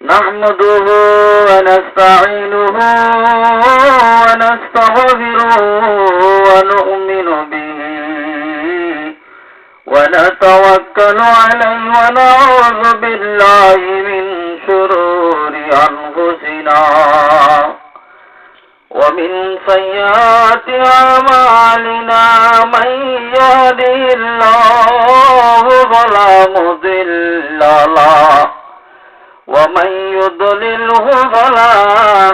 نحمده ونستعينه ونستغفره ونؤمن به ونتوكل عليه ونعوذ بالله من شرور أنفسنا ومن سيئات أعمالنا من يهده الله فلا مضل له ومن يضلله فلا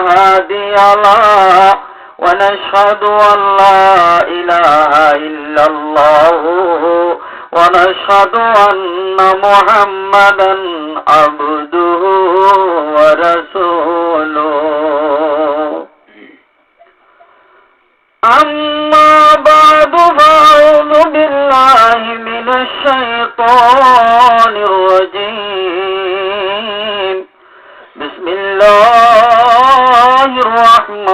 هادي له ونشهد أن لا إله إلا الله ونشهد أن محمدا عبده ورسوله أما بعد فأعوذ بالله من الشيطان الرجيم بسم الله الرحمن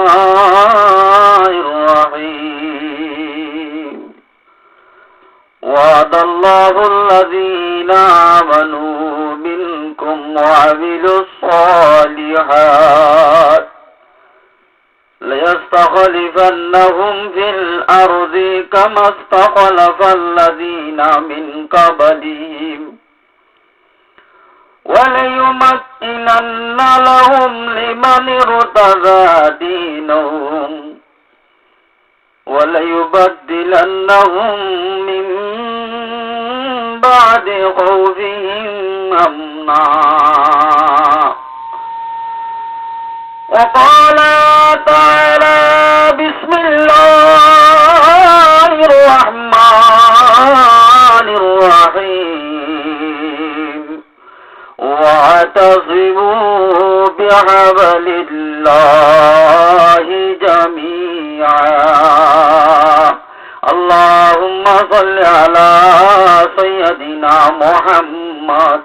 الرحيم وعد الله الذين آمنوا منكم وعملوا الصالحات ليستخلفنهم في الأرض كما استخلف الذين من قبلهم وليمكنن لهم لمن ارتضى دينهم وليبدلنهم من بعد خوفهم أمنا وقال تعالى بسم الله الرحمن الرحيم واعتصموا بحبل الله جميعا اللهم صل على سيدنا محمد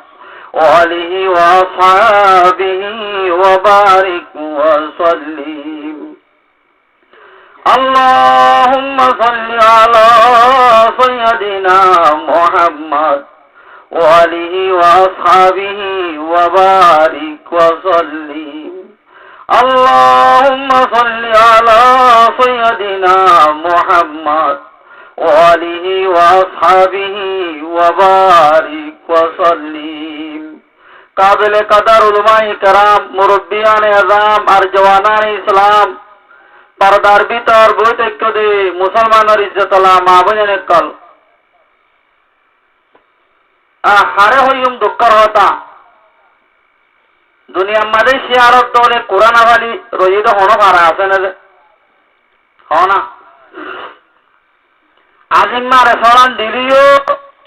وآله وأصحابه وبارك وسلم اللهم صل على سيدنا محمد وآله وأصحابه وبارك وسلم اللهم صل على سيدنا محمد وآله وأصحابه وبارك وسلم قابل قدر علماء کرام মুরব্বিয়ান আযম আর জওয়ানান ইসলাম পর্দার ভিতর বৈঠক দে মুসলমানের ইজ্জতলা মা বোনের কল হারে হইম দুঃখর হতা দুনিয়া মাঝে শিয়ারত দলে কোরআন আওয়ালি রইদ হনো পারা আছে না হনা আজিম মারে ফরান দিলিও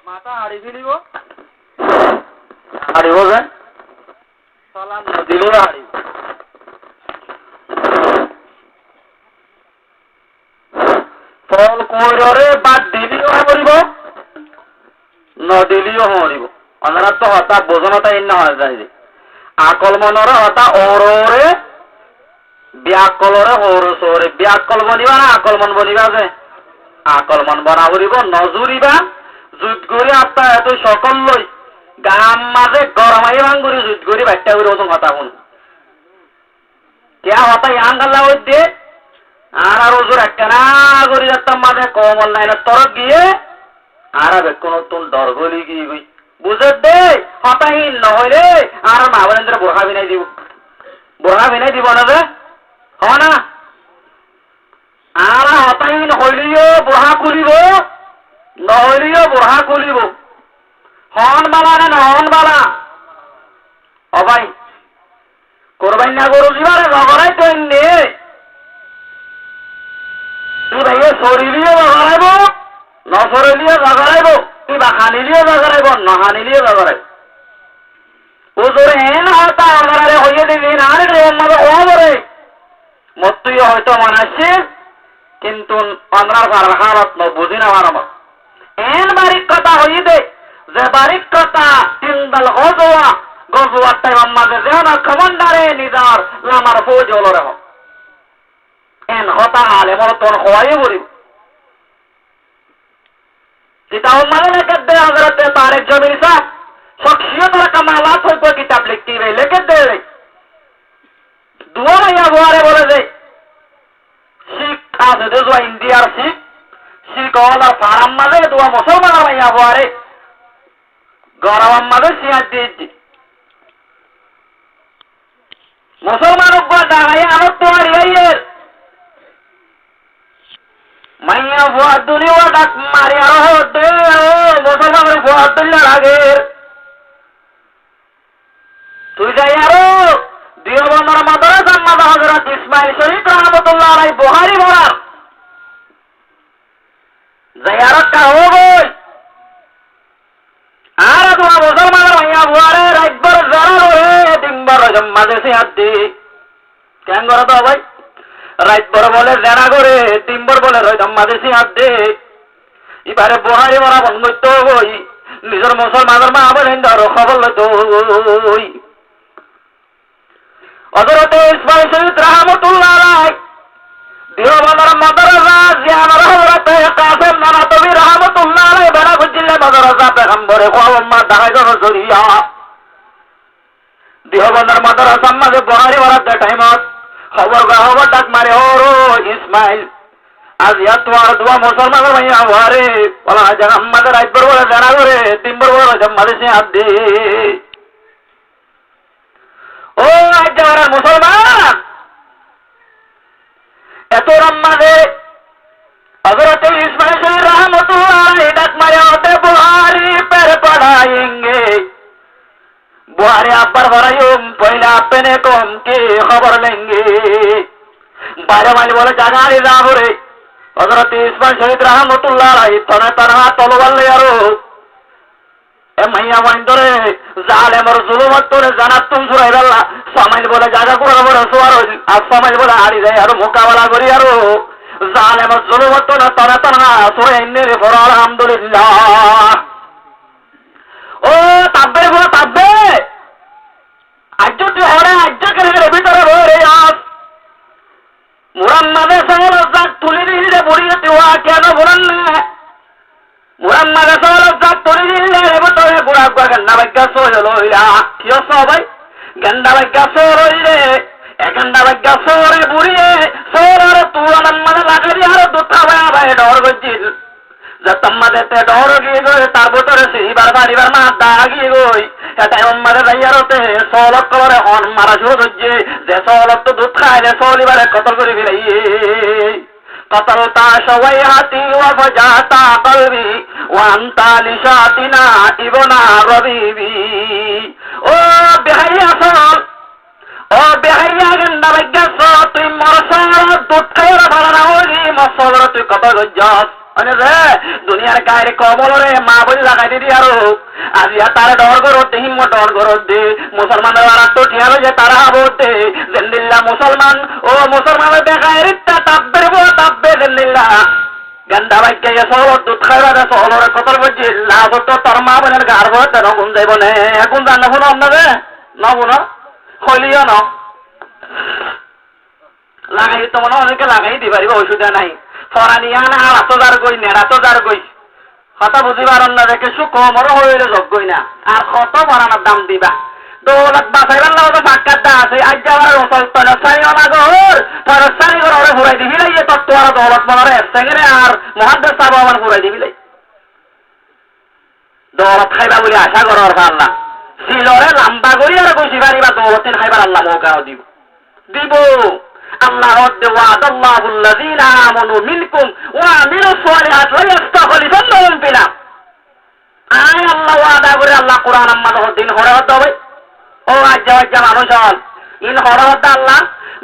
মাথা হাড়ি দিলিও হাড়িব যে সালাম দিলিও হাড়ি ফল কইরে বাদ দিলিও হরিব নদিলিও হরিব অনারা তো হতা বোঝনতা ইন্না হয় যায় আকল মনরে হতা ওরে ব্যাকলরে হরে সরে ব্যাকল বনিবা না আকল মন বনিবা যে আকল মন বনা হরিব নজুরিবা যুদ্ধ করি আত্মা এত সকল লই গাম মাঝে গরমাই ভাঙ্গুরি যুদ্ধ করি বাচ্চা করে ওজন হতা শুন কেয়া হতা ইয়াঙ্গাল্লা ওই দে আর ওজোর একখানা করি যাতাম মাঝে কমল নাই না তরক গিয়ে আর বেক্ষণ তুল ডর গলি গিয়ে গই বুঝে দে হতাহীন নহলে আর মা বোনেদের বোরখা বিনাই দিব না যে হ না আর হতাহীন হইলিও বোরহা খুলিব নহলিও বোরহা খুলিব হন বালা না নহন বালা অবাই করবাই না গরু দিবারে জগরাই তো নে তুই ভাইয়ে শরীরিও জগরাইব নসরলিও জগরাইব কিবা হানিলিও জগরাইব নহানিলিও জগরাইব ওজোরে হেন হতা আমারে হইয়ে দিবি না রে আমারে ওরে মতুই হয়তো মানাসি কিন্তু অনরার ফারহারত ন বুঝি না মারম এন বারিক কথা হইয়ে দে যে বারিক কথা তিনদল গজওয়া টাইম আমাদের যেন কমান্ডারে নিজার লামার ফৌজ হলো রে এন হতা আলে মর তোর হওয়াই বলি किताब माने लेकर दे हजरत तारिक जमीर साहब शख्सियत और कमालात हो किताब लिखती रहे लेकर दे रहे বুয়ারে বলে যে শিখ আছে দুয়া ইন্ডিয়ার শিখ শিখ হওয়ার ফারাম মাঝে দুয়া মুসলমানের মাইয়া বুয়ারে গরম মাঝে সিয়ার দিয়েছি মুসলমান ডাঙাই আমার তোমার ইয়ের মাইয়া ভুয়ার দুনিয়া ডাক মারি আরো মুসলমানের ভুয়ার দুনিয়া লাগে তুই যাই আরো দিওবন্দর মাদ্রাসা মাদা হযরত ইসমাইল শরীফ রহমাতুল্লাহ আলাইহি বুখারী বলা যাই আরো কাও গই আর তোমার মুসলমানের মাইয়া ভুয়ারে রাইতবার জানা রে দিনবার জম্মাদে সিয়াদি কেন করে তো ভাই রাইতবার বলে জানা করে দিনবার বলে রই জম্মাদে সিয়াদি এবারে বুখারী বলা বন্ধ তো গই নিজের মুসলমানের মা বলেন ধরো খবর লইতো ওই হযরত ইসমাইল শরীফ রহমাতুল্লাহ আলাইহি দিওবন্দর মাদ্রাসা জিয়ানার হযরত কাসিম নানাতবি রহমাতুল্লাহ আলাইহি বড় বুঝিলে মাদ্রাসা পেগম্বরে খোয়াম্মা দাগাইদর জরিয়া দিওবন্দর মাদ্রাসা মাঝে বুখারী ওরা টাইমত খবর ডাক মারে ওরো ইসমাইল আজ ইয়াতওয়ার দুয়া মুসলমানের ভাইয়া ওয়ারে বলা জান আমাদের রাইতবার বলে জানা করে তিনবার বলে জম্মাদে সে আদে ও আজ মুসলমান এত রম্মাদে হযরত ইসমাইল শরীফ রহমাতুল্লাহ আলাইহি ডাক মারে ওতে বুখারী पर पढ़ाएंगे बुहारी अब्बर भरायुम पहले अपने कौम की खबर लेंगे बारे वाले बोले जागारी जाबरे हज़रत इस्माइल शरीफ रहमतुल्लाह अलैहि तने तनहा तलवार ले आरो ए मैया वाइंदरे जालिम और जुलुमत तोरे জানাত তুম সুরাই আল্লাহ সামাইল বলে জায়গা করে বড় সুয়ার আর সামাইল বলে আড়ি যায় আর মোকাবেলা করি আরো জালিম আর জুলুমত তনে তনহা সুরাই ইন্নারে ফর আলহামদুলিল্লাহ ও তাব্বে গো তাব্বে আজ তুই হরে আজ করে ভিতরে ভরে আস মুরাম্মাদে সওয়াল তুলি দিলে বড়িয়ে তুয়া কেন বলেন না মুরাম্মাদে সওয়াল তুলি দিলে ভিতরে বুড়া গন্ডা বাগ্যা সইলো ইয়া কি সবাই গন্ডা বাগ্যা সইলে একান্ডা বাগ্যা সরে বুড়িয়ে সরে তুয়া নাম্মাদে লাগি আর দুটা ভাই ডর গজিল যতম্মাদেতে ডর গিয়ে গই তার ভিতরে সিবার বাড়িবার না দাগি গই এটা উম্মাদের রাইয়ারতে সলক করে অন মারা শুরু হচ্ছে যে সলক তো দুধ খায় রে সলিবারে কতল করে ফিরাইয়ে কতলতা সবাই হাতি ওয়া ফাজাতা কলবি ওয়া আনতা লিশাতিনা ইবনা রবিবি ও বেহাইয়া সল ও বেহাইয়া গন্ডা বাগ্যা তুই মরসর দুধ খায় ভালো না হলি মসল তুই কত গজ্জাস अने रे दुनियार गायरे कमल रे मा बोली लागाई दी आरो आज या तारे डर करो दे हिम्मत डर करो दे मुसलमान वाला तो ठियालो जे तारा बोते जिंदिल्ला मुसलमान ओ मुसलमान दे गायरिता तब्बे बो तब्बे जिंदिल्ला गंदा भाई के सोलो दुध खाइबा दे सोलो रे कतल बजी ला तो तरमा बनेर गार हो त गुन जाइबो ने गुन जान न फोन रे न बोनो खलियो न লাগাই তো মনে অনেকে লাগাই দি পারিব অসুবিধা নাই ফরানিয়ানা আর আতদার গই নেড়া তো দার গই কথা বুঝিবার না দেখে সু কমর হইলে যোগ গই না আর কত বড়ানোর দাম দিবা দৌলত বাসাইবার না তো সাক্ষাৎ আছে আজ যাওয়ার রসল সারিও না গো তোর সারি করে ওরে ঘুরাই দিবি লাই তো তোর দৌলত মনরে সেগরে আর মুহাদ্দিস সাহেব আমার ঘুরাই দিবি লাই দৌলত খাইবা বলি আশা করার আল্লাহ সিলরে লম্বা করি আর বসি পারিবা দৌলতেন খাইবার আল্লাহ মৌকা দিব দিব আল্লাহ ওয়াদাল্লাহুল্লাযীনা আমানু মিনকুম ওয়া আমিলুস সালিহাত লা ইস্তাখলিফান্নাহুম ফিল আরদ আয় আল্লাহ ওয়াদা করে আল্লাহ কোরআন আমাদের দিন হরে হবে ও আজ মানুষ ইন হরে আল্লাহ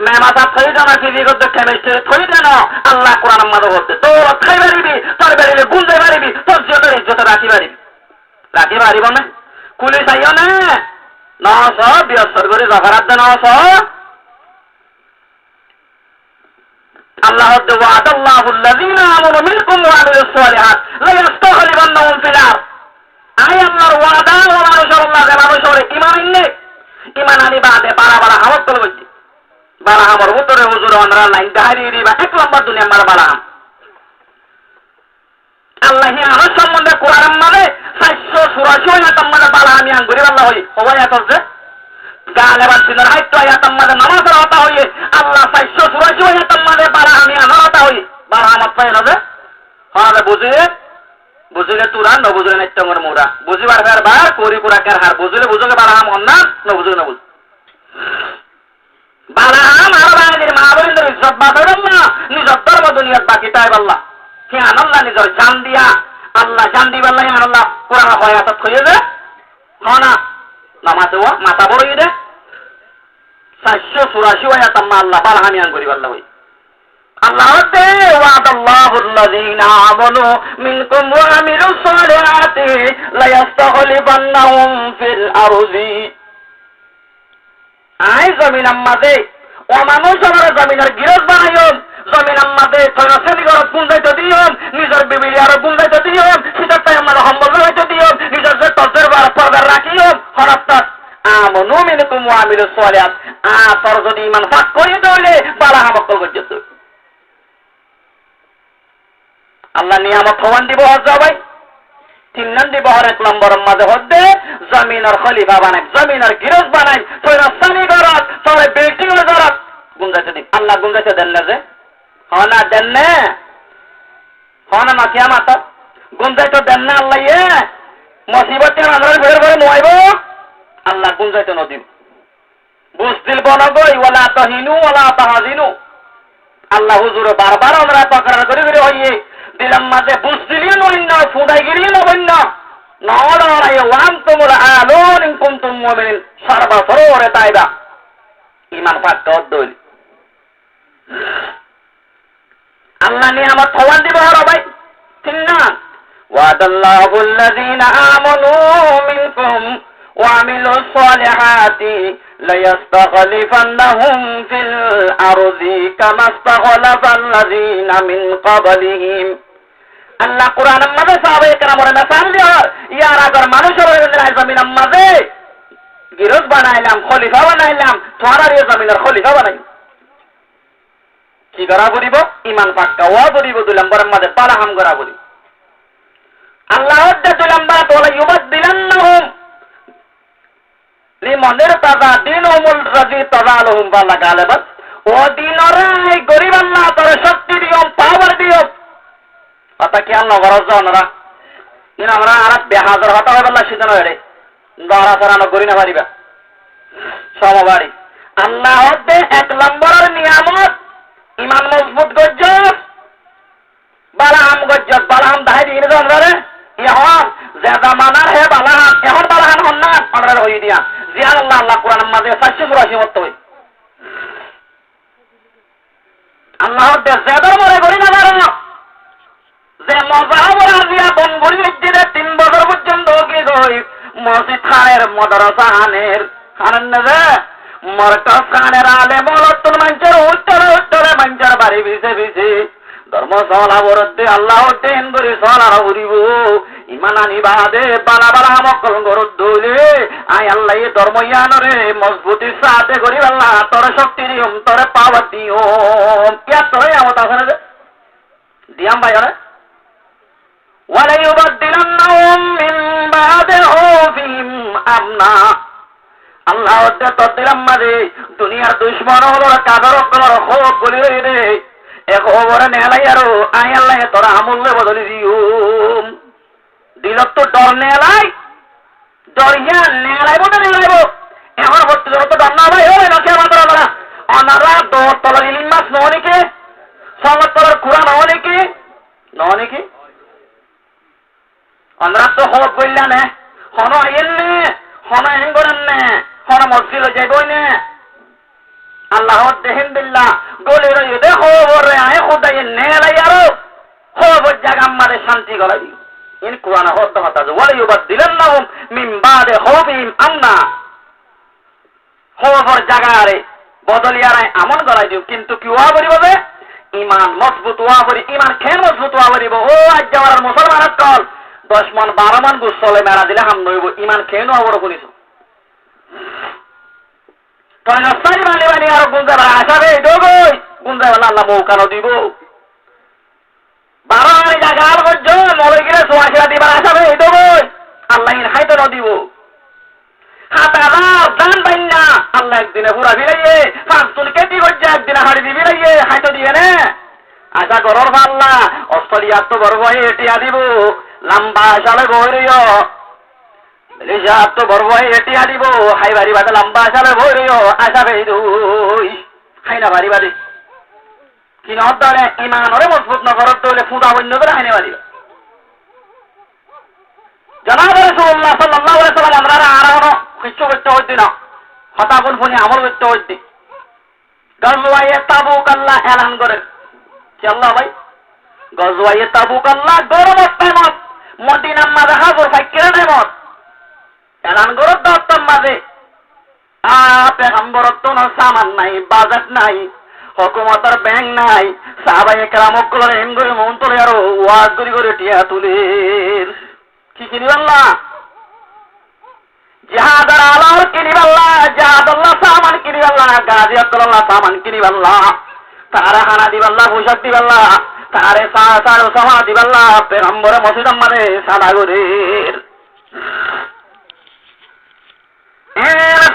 মেমাতা থই জানা কি বিগত কেমিস্ট্রি থই জানো আল্লাহ কোরআন আমাদের হতে তো খাই পারিবি তোর বেরিলে গুণ দেই পারিবি তোর ইজ্জত রাখি পারিব না পুলিশ আইও না 900 বিয়সর করে জফরাত দেন 900 আল্লাহ ওয়াদাল্লাহুল্লাযীনা আমানু মিনকুম ওয়া আমিলুস সালিহাত লা ইস্তাখলিফান্নাহুম ফিল আরদ আয় আল্লাহর ওয়াদা ও মানুষের ঈমান নেই ঈমান আনি বাদে বাড়া হামত করে বলছি বাড়া আমার উত্তরে হুজুর আমরা লাইন দাঁড়ি দিবা এক নম্বর দুনিয়া আমার বাড়া আল্লাহ আমার সম্বন্ধে কোরআন মানে 484 আয়াত আমাদের বাড়া আমি আঙ্গুরি আল্লাহ হই সবাই এত যে গালেবান সিনার হাইতো আয়াতাম মাঝে নামাজের হতা হইয়ে আল্লাহ 484 আয়াতাম মাঝে বারাহামি আনার হতা হই বারাহামত পায় না যে হ্যাঁ বুঝিলে তুরা ন বুঝলে নাইত্যঙ্গর মুরা বুঝিবার ফের বার করি কুরাকের হার বুঝলে বুঝলে বারাহাম হন্না ন বুঝলে না বুঝ বারাহাম আর বাঙালির মা বলেন ইজ্জত বাঁচাবেন না নিজের ধর্ম দুনিয়ার বাকি তাই বললা কে আনাল্লাহ নিজের জান দিয়া আল্লাহ জান দিবাল্লাহ আনাল্লাহ কোরআন হয় আসাদ হয়ে যে হ না নামাজে ও মাথা বড় দে 484 আয়াতাম আল্লাহ বারাহামি আন করি বললা ওই আল্লাহ তে ওয়াদাল্লাহু আল্লাযীনা আমানু মিনকুম ওয়া আমিলুস সালিহাতি লা ইস্তাখলিফান্নাহুম ফিল আরদি আই জমিন আম্মাদে ও মানুষ আমার জমিনের গিরজ বানাইও জমিন আম্মাদে তয়সেলি গরত গুন্দাইতে দিও নিজের বিবিলি আর গুন্দাইতে দিও সেটা তাই আমার সম্বল হইতে দিও নিজের যে তজের বার পর্দার রাখিও হরাত্তাত আমানু মিনকুম ওয়া আমিলুস সালিহাত তোর যদি ঈমান পাক করি তাহলে বালা হামকল করছিস আল্লাহ নিয়ামত হওয়ান দিব হজাবাই 3 নং দিব হর 1 নম্বরের মাঝে হদ্দে জমিনের খলিফা বানাই জমিনের গিরজ বানাই তোর রাস্তানি গরত তোর বিল্ডিং এর গরত গুন্দাইতে দি আল্লাহ গুন্দাইতে দেন না যে হনা দেন না হনা না কিয়ামত গুন্দাইতে দেন না আল্লাহ মুসিবতে আমরা বের করে নয়ব আল্লাহ গুন্দাইতে নদিব বুঝদিল বনগই ওয়ালা তাহিনু ওয়ালা তাহাজিনু আল্লাহ হুজুর বারবার আমরা তকরার করে করে হইয়ে দিলাম মাঝে বুঝদিলিও নইন না ফুদাইগিরিও নইন না নড়াই ওয়ান তুমুল আলোন ইন কুনতুম মুমিনিন সর্বসরোরে তাইবা ঈমান পাক দল আল্লাহ নিয়ামত হওয়ান দিব আর ভাই ঠিক না ওয়াদাল্লাহু আল্লাযীনা আমানু মিনকুম ওয়া আমিলুস সালিহাতি লা ইস্তাখলিফান্নাহুম ফিল আরদি কামা ইস্তাখলাফাল্লাযীনা মিন ক্বাবলিহিম আল্লাহ কোরআনের মাঝে সাহাবায়ে কেরামের মিসাল দেয় ইয়ার আগর মানুষের জমিনের মাঝে গিরজ বানাইলাম খলিফা বানাইলাম তোরা এই জমিনের খলিফা বানাই কি করা বলিব ঈমান পাক্কা ওয়া বলিব 2 নম্বরের মাঝে পালাহাম করা বলি আল্লাহ ওয়াদা 2 নম্বর তোলা ইউবাদদিলান্নাহুম লিমানের তাজা দিনুল রাজি তাজালহুম বালা গালেবাত ও দিনরে গরিব আল্লাহ তোর শক্তি দিও পাওয়ার দিও কথা কি আল্লাহ গরজ জানরা ইন আমরা আর বেহাজার হতা হবে আল্লাহ সিদ্ধ নয় দরা সরানো করি না পারিবা সমবাড়ি আল্লাহ হতে 1 নম্বরের নিয়ামত ঈমান মজবুত গজ্জ বালাহাম গজ্জ বালাহাম দাই দিন জানরে ইহন জাদা মানার হে বালাহাম এখন বালাহাম হন না আমরা হই দিয়া জিয়ান আল্লাহ আল্লাহ কোরআনের মাঝে 484 মত হই আল্লাহ হতে জাদার মরে করি না জানো যে মজাবর আজিয়া বনগুড়ি মসজিদে 3 বছর পর্যন্ত কি গই মসজিদ খানের মাদ্রাসা খানের না মরকজ খানের আলে মলতুল মঞ্চের উত্তরে মঞ্চের বাড়ি বিছে ধর্ম সলা বরদে আল্লাহ দেন ধরে সলা হরিব ইমান আনি বাদে বালা বালা মকল গরদ দলে আই আল্লাহ এই ধর্ম ইয়ানরে মজবুতি সাথে করি আল্লাহ তোর শক্তি দিও তোর পাওয়ার দিও কি তোরে আমত আছে না দিয়াম ভাই আরে ওয়ালা ইউবাদদিলান্নাহুম মিন বাদি খুফিহিম আমনা আল্লাহ তোর দিলাম মাঝে দুনিয়ার দুশ্মন হলো কাদর কলর খোপ বলি রে এ খবরে নেলাই আরো আই আল্লাহ তোরা আমূল্য বদলি দিও দিল তো ডর নেলাই ডরিয়া নেলাইব না নেলাইব এখন হচ্ছে তো ডর না ভাই ওই নাকি আমাদের আমরা অনারা দর তলার ইলিম মাছ নহনিকে সঙ্গত তলার কুরআন নহনিকে আমরা তো হক বললা না হন আইন নে হন আইন করেন না হন মসজিদে যাইবই না আল্লাহ দেহেন বিল্লাহ গলে রই দেখো ওরে আয় খুদাই নেলাই আরো খবর জায়গা আমাদের শান্তি গলাই দিও ইন কুরআন হত হতা ওয়ালা ইউবাদদিলান্নাহুম মিন বাদি খুফিহিম আমনা খবর জায়গারে বদলিয়ারাই আমন গলাই দিও কিন্তু কি ওয়া বলিব যে ঈমান মজবুত ওয়া বলি ঈমান খেন মজবুত ওয়া বলিব ও আজ যাওয়ার মুসলমানের কল 10 মান 12 মান গুসলে মেরা দিলে হাম নইব ঈমান খেন ওয়া করিস তো নসারি মানে মানে আর গুনজা আসাবে দগই গুনজা আল্লাহ মৌকানো দিব 12 জায়গা আর গজ্জ মরে গেলে সোয়াশা দিবার আসাবে দগই আল্লাহ ইন হাইতো দিব হাতার দান পাইন না আল্লাহ একদিনে পুরা ফিরাইয়ে পাঁচজন কেটি করছে একদিনে হাড়ি দি ফিরাইয়ে হাইতো দিয়ে নে আশা করর পাল্লা অস্ট্রেলিয়া তো বড় ভাই এটিয়া দিব লম্বা সালে বইরিও মালয়েশিয়া তো বড় ভাই এটিয়া দিব হাই বাড়ি বাদে লম্বা সালে বইরিও আশা পেয়ে দুই হাই না বাড়ি বাদে কি নদলে ইমানরে মজবুত নগরত দলে ফুটা বন্য করে হাইনে বাড়ি জনাব রাসূলুল্লাহ সাল্লাল্লাহু আলাইহি ওয়াসাল্লাম আমরা আরো কিছু করতে হইতি না হতা কোন ফোনে আমল করতে হইতি গজওয়ায়ে তাবুক আল্লাহ এলান করে কি আল্লাহ ভাই গজওয়ায়ে তাবুক আল্লাহ গরমত টাইমত মদিনার মাঝে হাজর ফাইকিরা টাইমত এলান করে দত্তম মাঝে পেগম্বরত তো সামান নাই বাজেট নাই হুকুমতের ব্যাংক নাই সাহাবায়ে কেরাম করে এম করে মন তোলে আরো ওয়াজ করে টিয়া তুলে কি কিনিবাল্লা জিহাদার আলার কিনিবাল্লা জিহাদাল্লাহ সামান কিনিবাল্লা গাজিয়াতুল্লাহ সামান কিনিবাল্লা তারা হানা দিবাল্লা পোশাক দিবাল্লা তারে সার সামা দিবাল্লা পেগম্বরে মসজিদ আমারে সাদাগরের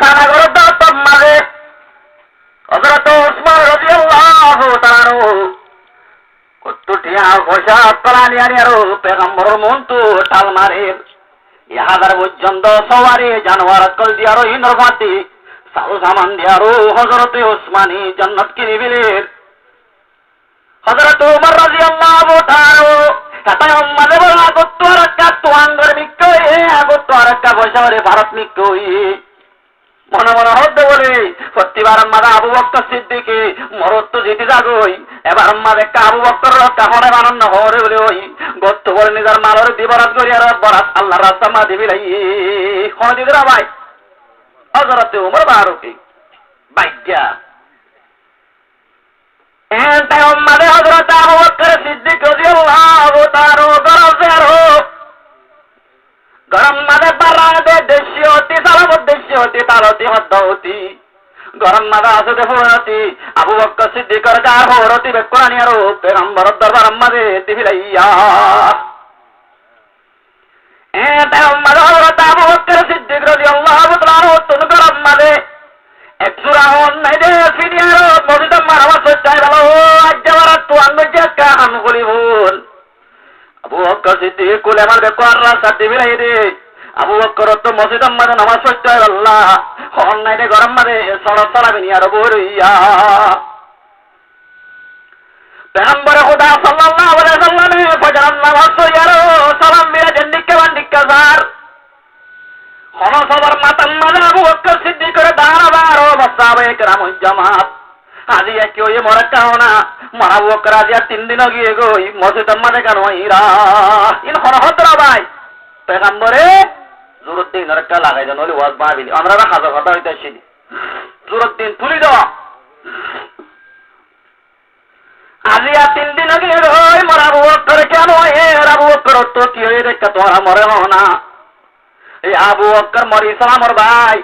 সাদাগরের দত্ত মাঝে হযরত ওসমান রাদিয়াল্লাহু তাআলা কতটিয়া পয়সা তলানি আনি আরো পেগম্বরের মন তো টাল মারে ইহাদার পর্যন্ত সওয়ারি জানোয়ার কল দিয়ারো ইন্দ্রপাতি সাউ সামান দিয়ারো হযরত ওসমানী জান্নাত কি নিবিলের হযরত ওমর রাদিয়াল্লাহু তাআলা কাটায় উম্মাদে বলা আগত আরাকা তোয়াঙ্গর মিকই আগত আরাকা পয়সারে ভারত মিকই মনে মনে হতে বলে প্রতিবার মাদা আবু বকর সিদ্দিকে মরত্ব যেতে যাগই এবার মাদে আবু বকর কাহনে বানান্ন হরে বলে ওই গত্ত বলে নিজের মালরে দিবরাত করি আর বরাত আল্লাহর রাস্তা মা দিবি লাই কোন দিদরা ভাই হযরত ওমর ফারুক বাইজ্ঞা তাই মাদে হযরত আবু বকর সিদ্দিক রাদিয়াল্লাহু তাআলা গরজেরো গরম মাদে বারাদে দেশিয়তি সালামত দেশিয়তি তালতি হদ্দতি গরম মাদে আসতে হরতি আবু বকর সিদ্দিকর গার হরতি বেকুরানি আরো পেগম্বর দরবার মাদে দিবিলাইয়া তাই মাদে হযরত আবু বকর সিদ্দিক রাদিয়াল্লাহু তাআলা তুন গরম মাদে একসুরা হন নাই দে ফিনিয়ারো মসজিদ মারওয়া সচ্চাই ভালো আজ্জাওয়ারা তো আঙ্গজা কাম করিবুন আবু বকর সিদ্দিক কোলে আমার বেকুয়ার রাস্তা দিবিলাই রে আবু বকর তো মসজিদ মাঝে নামাজ পড়তে আল্লাহ হন নাই রে গরম মারে সড়ক চালাবিনি আর বইয়া পেগম্বরে খুদা সাল্লাল্লাহু আলাইহি ওয়াসাল্লামে ফজর নামাজ পড়িয়ারো সালাম মিরা জন্দিকে বান্দিকা জার হন সবার মাতাম মাঝে আবু বকর সিদ্দিক করে দাঁড়াবার সাহাবায়ে কেরাম জামাত আজি কি ওই মরাকা হনা মারাবু বকর আজি 3 দিন গিয়ে গই মসজিদ মাঝে কেন ইরা ইন হরহতরা ভাই পেগম্বরে জুরুদ্দিন রাকা লাগাই দেন ওলি ওয়াজ বাবিলি আমরা হাজার কথা হইতাছি জুরুদ্দিন তুলি দাও আজি 3 দিন গিয়ে গই মারাবু বকর কেন এ আবু বকর তো কি হই রে তোরা মরে হনা এই আবু বকর মরি সালামর ভাই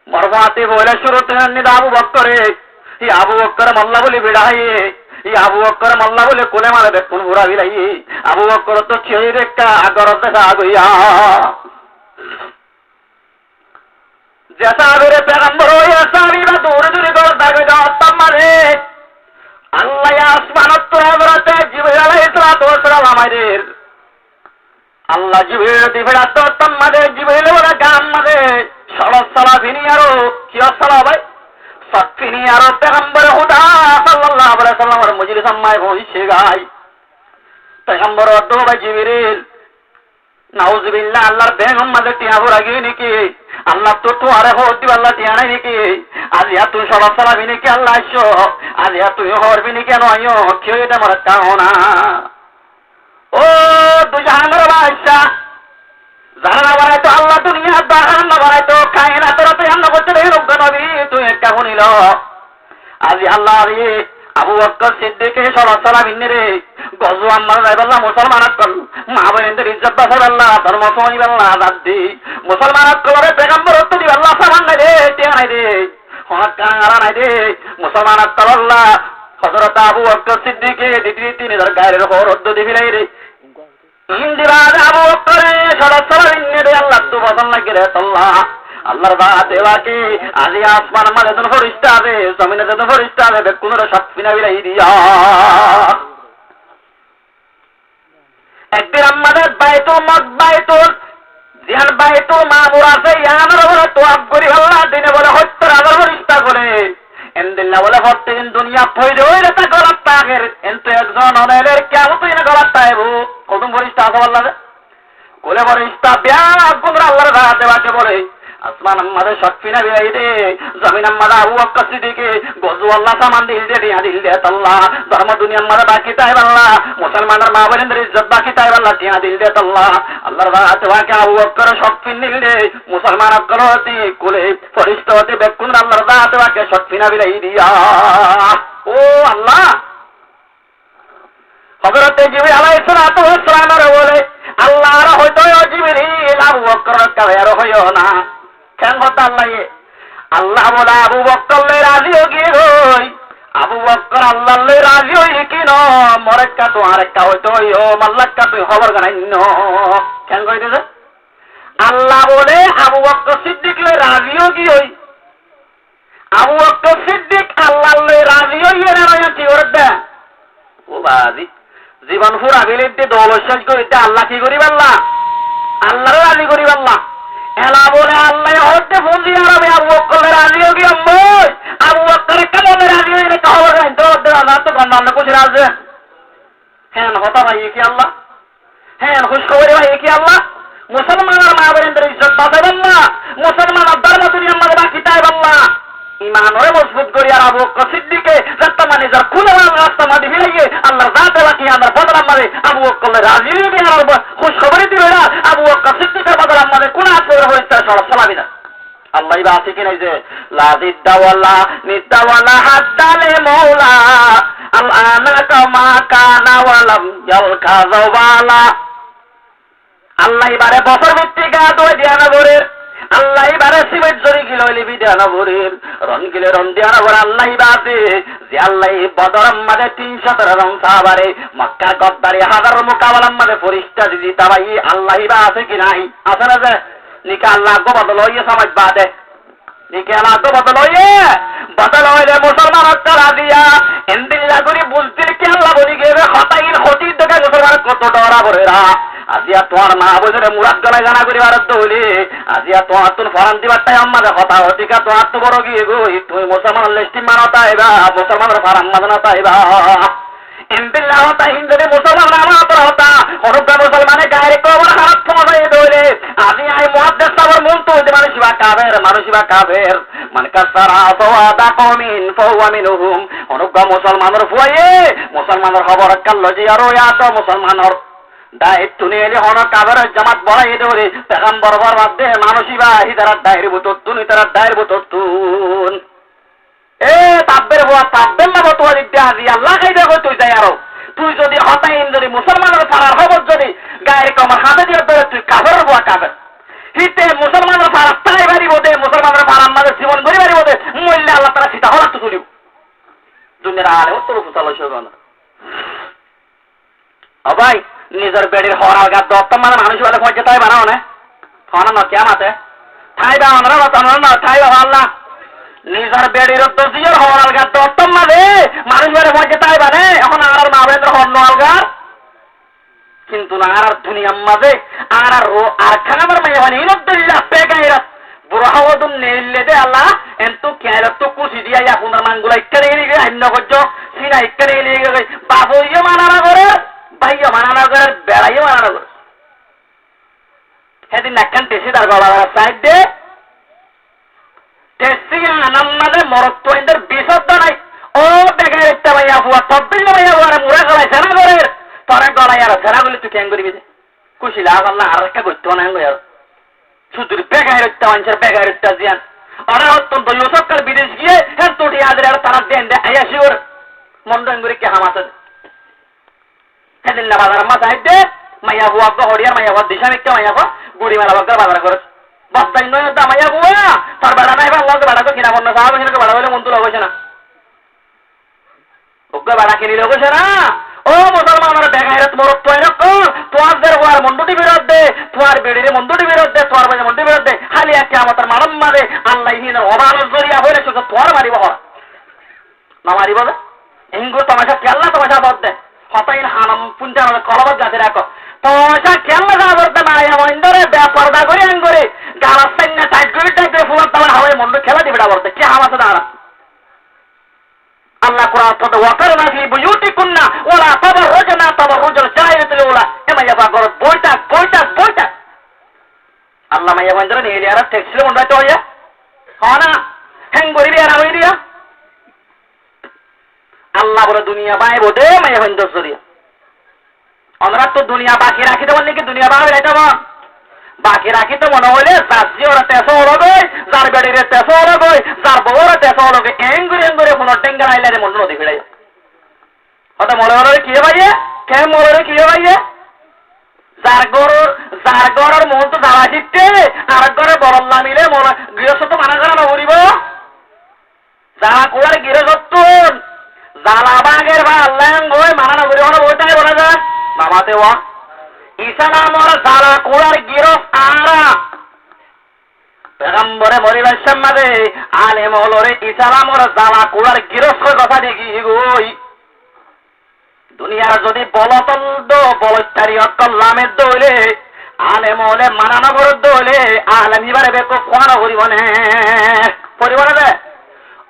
মরবাতে বলে শুরুতে নিদা আবু বকরে এই আবু বকর মাল্লা বলে বিড়াইয়ে এই আবু বকর মাল্লা বলে কোলে মারে দেখুন ঘুরা বিলাই আবু বকর তো খেয়ে রেখা আগর দেখা গইয়া যেটা করে পেগম্বর হইয়া সারিরা দূরে দূরে গর দাগে যাওয়ার মারে আল্লাহ আসমানত তো হযরতে জিবরাইল আলাইহিস সালাতু ওয়াস সালাম আমাদের আল্লাহ জিবরাইল দিবেরাত তো মারে জিবরাইল ওরা গাম মারে সরস সালা ভিনিয়ারো কি সালা ভাই সফিনি আর পেগম্বর খুদা সাল্লাল্লাহু আলাইহি ওয়াসাল্লামের মজলিস আম্মায় বসে গায় পেগম্বর তো ভাই জিবরাইল নাউজুবিল্লাহ আল্লাহর বেগম মাঝে টিয়া ভরা গিয়ে নাকি আল্লাহ তো আরে হতি আল্লাহ টিয়া নাই নাকি আজ ইয়া তুই সরস সালা ভিনি কি আল্লাহ আইছো আজ ইয়া তুই হরবি নাকি কেন আইও কি এটা মারা কাওনা ও তুই জাহাঙ্গীর বাদশা জানা বানাই তো আল্লাহ দুনিয়া দাহান না বানাই তো কায়না তোরা তুই আল্লাহ করতে রে রব্ব নবী তুই একটা শুনিল আজি আল্লাহ রে আবু বকর সিদ্দিকে সরস সালা ভিনি রে গজু আম্মার রাইবাল্লাহ মুসলমানাত কল মা বোনদের ইজ্জত বাঁচাবাল্লাহ ধর্ম সমাইবাল্লাহ আজাদ দি মুসলমানাত কলরে পেগম্বর তো দি আল্লাহ সামান নাই রে টিয়া নাই রে হক কারা নাই রে মুসলমানাত কল্লাহ হযরত আবু বকর সিদ্দিকে দ্বিতীয় 3000 গায়ের হরদ দিবি নাই রে ইন্দিরা আবু বকর সরস সালা ভিনি রে আল্লাহ তো বদন লাগে রে আল্লাহ আল্লাহর বাতে বাকি আজি আসমান মাঝে যখন ফরিস্তা হবে জমিনে যখন ফরিস্তা হবে বেকুনের সব ফিনা বিলাই দিয়া একদিন আমাদের বাইতুল জিহান বাইতুল মামুর আছে ইয়ানোর বলে তোয়াব করি আল্লাহ দিনে বলে ৭০,০০০ ফরিস্তা করে এন্দিল্লা বলে প্রত্যেকদিন দুনিয়া ফইরে হইলে তা গলার তাগের কিন্তু একজন অনেলের কেমন তুই না গলার তাইব কদম ফরিস্তা আছে বললা কোলে ফরিস্তা বিয়া গুমরা আল্লাহর বাতে বাকি বলে আসমান আমাদের শক্তি না বিলাই দে জমিন আমাদের আবু বকর সিদ্দিকে গজু আল্লাহ সামান দিল দে দিয়া দিল দে আল্লাহ ধর্ম দুনিয়া আমাদের বাকি তাই আল্লাহ মুসলমানের মা বোনদের ইজ্জত বাকি তাই আল্লাহ দিয়া দিল দে আল্লাহ আল্লাহর বাতে বাকি আবু বকর শক্তি নিল দে মুসলমান আকলতি কোলে ফরিস্তা হতে বেকুন আল্লাহর বাতে বাকি শক্তি না বিলাই দিয়া ও আল্লাহ হযরত জিবরিল আলাইহিস সালাতু ওয়াস সালাম বলে আল্লাহর হয়তো জিবরিল আবু বকর কাবের হইও না কেন কথা আল্লাহ বলে আবু বকর রাজি গিয়ে গই আবু বকর আল্লাহ রাজি হই কিন মরেক্কা তো আরেকটা হইতো ও মাল্লাক্কা তুই খবর জানাইন কেন কইতেছে আল্লাহ বলে আবু বকর সিদ্দিক রাজিও কি হই আবু বকর সিদ্দিক আল্লাহ রাজি হই এর কি করতে ও বাজি জীবন পুরা বিলিতে দৌলত শেষ করিতে আল্লাহ কি করি পারলা আল্লাহ রাজি করি পারলা এলা বলে আল্লাহ হতে ফোন দিয়ে আরবে আবু বকর রাজি হই আবু বকর কেমন রাজি হই রে খবর নাই তো না তো গন্ডান্ন কুছ রাজি হ্যাঁ হতা ভাই কি আল্লাহ হ্যাঁ খুশ খবরে ভাই কি আল্লাহ মুসলমানের মা বোনদের ইজ্জত বাঁচাবেন না মুসলমানের ধর্ম দুনিয়ার মধ্যে বাকি তাই আল্লাহ ইমান ওরে মজবুত করি আর আবু বকর সিদ্দিকে রাস্তা মানে যার খুলে রাস্তা মানে মিলাইয়ে আল্লাহর জাতে বাকি আমরা বদলাম মানে আবু বকর রাজি হই আর খুশ খবরে দিবে না আবু বকর সিদ্দিকের বদলাম মানে কোন আছে হইছে সব সালামি না আল্লাহ ইবা আছে কি নাই যে লা দিদাওয়ালা নিদাওয়ালা হাদালে মাওলা আল আনা কামা কানা ওয়ালাম ইয়াল কাযাওয়ালা আল্লাহ ইবারে বছর ভিত্তিকা দই দিয়া না বরে আল্লাহ ইবারে সিমেট জরি গিল লিবি দিয়া না বরে রন গিলে রন দিয়া না বরে আল্লাহ ইবাতে যে আল্লাহ বদরম মাঝে ৩০০ রং সাহাবারে মক্কার গদ্দারি হাজার মোকাবেলার মাঝে ফরিস্তা দিদি তাবাই আল্লাহ ইবা আছে কি নাই আছে না যে নিকা আল্লাহ গো বদল হইয়ে সমাজ বাদে নিকে আল্লাহ গো বদল হইলে মুসলমান হত্যা দিয়া এন্দিল্লা করি বুঝতে কি আল্লাহ বলি গেবে হতাইন হতির দেখে মুসলমান কত ডরা বলেরা আজিয়া তোমার মা বসে মুরাদ গলায় জানা করি বারত হইলে আজিয়া তোমার তোর ফরান দিবার টাই আমাদের কথা হতিকা তোমার তো বড় গিয়ে গই তুমি মুসলমান লেস্টি মানতা এবা মুসলমানের ফারাম মানতা এবা এমবিল্লাহ হতা হিন্দুরে মুসলমান রামাত হতা অনুগ্রহ মুসলমানে গায়ে কবর হাত ফোঁড়ে দইলে আজি আই মুহাদ্দিস সাবর মন তো যে মানুষিবা কাফের মানে কাসারা ফাওয়াদা কওমিন ফাওয়া মিনহুম অনুগ্রহ মুসলমানের ফুয়ে মুসলমানের খবর কাল্লো জি আর ইয়া তো মুসলমানের দায়িত্ব নিয়ে হন কাবের জামাত বড়াই দৌড়ে পেগম্বর বরবাদে মানুষিবা হিদারাত দায়ের বুততুন হিদারাত দায়ের বুততুন এ তাব্বের বুয়া তাব্বের না বতুয়া দিতে আজি আল্লাহ খাই দেখো তুই যাই আরো তুই যদি হতাইন যদি মুসলমানের ফারার খবর যদি গায়ের কমার হাতে দিয়ে ধরে তুই কাফের বুয়া কাফের হিতে মুসলমানের ফারার তাই বাড়ি বোধে মুসলমানের ফারার মাঝে জীবন ধরে বাড়ি বোধে মূল্যে আল্লাহ তারা সীতা হলাত তো তুলিব দুনিয়ার আলে ও তোর ফুসালো শোভন ও ভাই নিজের বেড়ির হরাল গাছ দত্ত মানে মানুষ বলে পৌঁছে তাই বানাও না হনা ন কেমন আছে ঠাই বা না ঠাই বা আল্লাহ নিজের বেড়ির দোষীর হরাল গাছ দত্ত মানে মানুষ বলে পৌঁছে তাই বানে এখন আর মা বেন্দ্র হর্ণ আলগার কিন্তু না আর দুনিয়ার মাঝে আর খানার মেয়ে মানে ইনদ্দুল্লাহ পেগাইরা বুড়াহদুম নেইলে দে আল্লাহ এন্তু কেয়ালত তো কুচি দিয়া আপনার মানগুলা ইক্কানে নিয়ে গিয়ে হান্য করছ সিনা ইক্কানে নিয়ে গিয়ে বাবু ইয়ে মানানা করে ভাইয়া মানানা করে বেড়াইয়ে মানানা করে সেদিন একখান টেসি তার গলা সাইড দে টেসি আনাম মাঝে মরত্বের বিশব্দ নাই ও বেগাই একটা ভাইয়া বুয়া তব্বিল ভাইয়া বুয়ারে মুড়া গলায় সেনা করে তোরা গলায় আর সেনা বলে তুই কেন করবি যে খুশি লাভ আল্লাহ আর একটা করতে না আর শুধু বেগাই একটা মানুষের বেগাই একটা জিয়ান ওরা অত্যন্ত ইউসকাল বিদেশ গিয়ে হ্যাঁ তোটি আদের আর তারা দেন দে আইয়া শিওর মন্ডন করে কে হামাতে সেদিন না বাজার মা সাইড দে মাইয়া বুয়া হরিয়ার মাইয়া বুয়া দিশা মিথ্যা মাইয়া বুয়া গুড়ি মেলা বাজার বাজার করে বাস্তাই নয় দা মাইয়া বুয়া তার বেড়া নাই বা লগে বেড়া তো কিনা বন্ধ সাহাব কিনা বেড়া হইলে মন তুলা হয়েছে না ওকে বেড়া কিনি লোকেছে না ও ও মুসলমানের দেখায় তোমার তোমাদের হওয়ার মন্ডুটি বিরুদ্ধে তোমার বেড়ির মন্ডুটি বিরুদ্ধে তোমার বাজে মন্ডুটি বিরুদ্ধে খালি একটা আমাদের মানব মারে আল্লাহ অবাল জরিয়া হইলে শুধু তোমার মারিব না মারিব না এগুলো তোমার কেল্লা তোমার বলতে হতাই হানাম পুঞ্জা কলবত গাছে রাখো তোমার কেল্লা যা বলতে না এমন ধরে পর্দা করে আন করে গালার সাইনা টাইট করে ফুলার তোমার হাওয়ায় মন্ডু খেলা দিবে বলতে কে হামাতে দাঁড়া আল্লাহ কোরআন তো ওয়াকারনা ফি বুয়ুতিকুন্না ওয়ালা তাবাররুজনা তাবাররুজাল জাহিলিয়াতিল উলা এমাইয়া বাগর বইটা আল্লাহ মাইয়া বন্ধরে নিয়ে এরা টেক্সিলে মন্ডা তো হইয়া হনা হ্যাং করি বিয়ার হই দিয়া আল্লাহ বলে দুনিয়া বাই বদে মাইয়া বন্ধর জরিয়া আমরা তো দুনিয়া বাকি রাখিতে বললে কি দুনিয়া বাই রাইতে বাকি রাখিতে মনে হইলে সাজি ওরা তেসো লগই যার বেড়িরে তেসো লগই যার বউরে তেসো লগই এঙ্গুরে কোনো টেঙ্গার আইলারে মন্ডল নদী ভিড়াই হয়তো মরে কি ভাইয়ে কে মরে কি ভাইয়ে যার গরর মন তো জ্বালা দিতে আর ঘরে বরল্লা মিলে গৃহস্থ মানা করা না করিব যারা কোয়ার গৃহস্থ জ্বালা বাগের বা আল্লাহ গই মানা না করিব না বইটাই বলা যায় মামাতে ওয়া ইসলামর জ্বালা কোয়ার গৃহস্থ আরা পেগম্বরে মরিবার সম্মাদে আলেম হলরে ইসলামর জ্বালা কোয়ার গৃহস্থ কথা দেখি গই দুনিয়ার যদি বলতল বলচারি অকল্লামের দৌলে আলেম হলে মানানগর দৌলে আলেম হিবারে বেক কোন পরিব না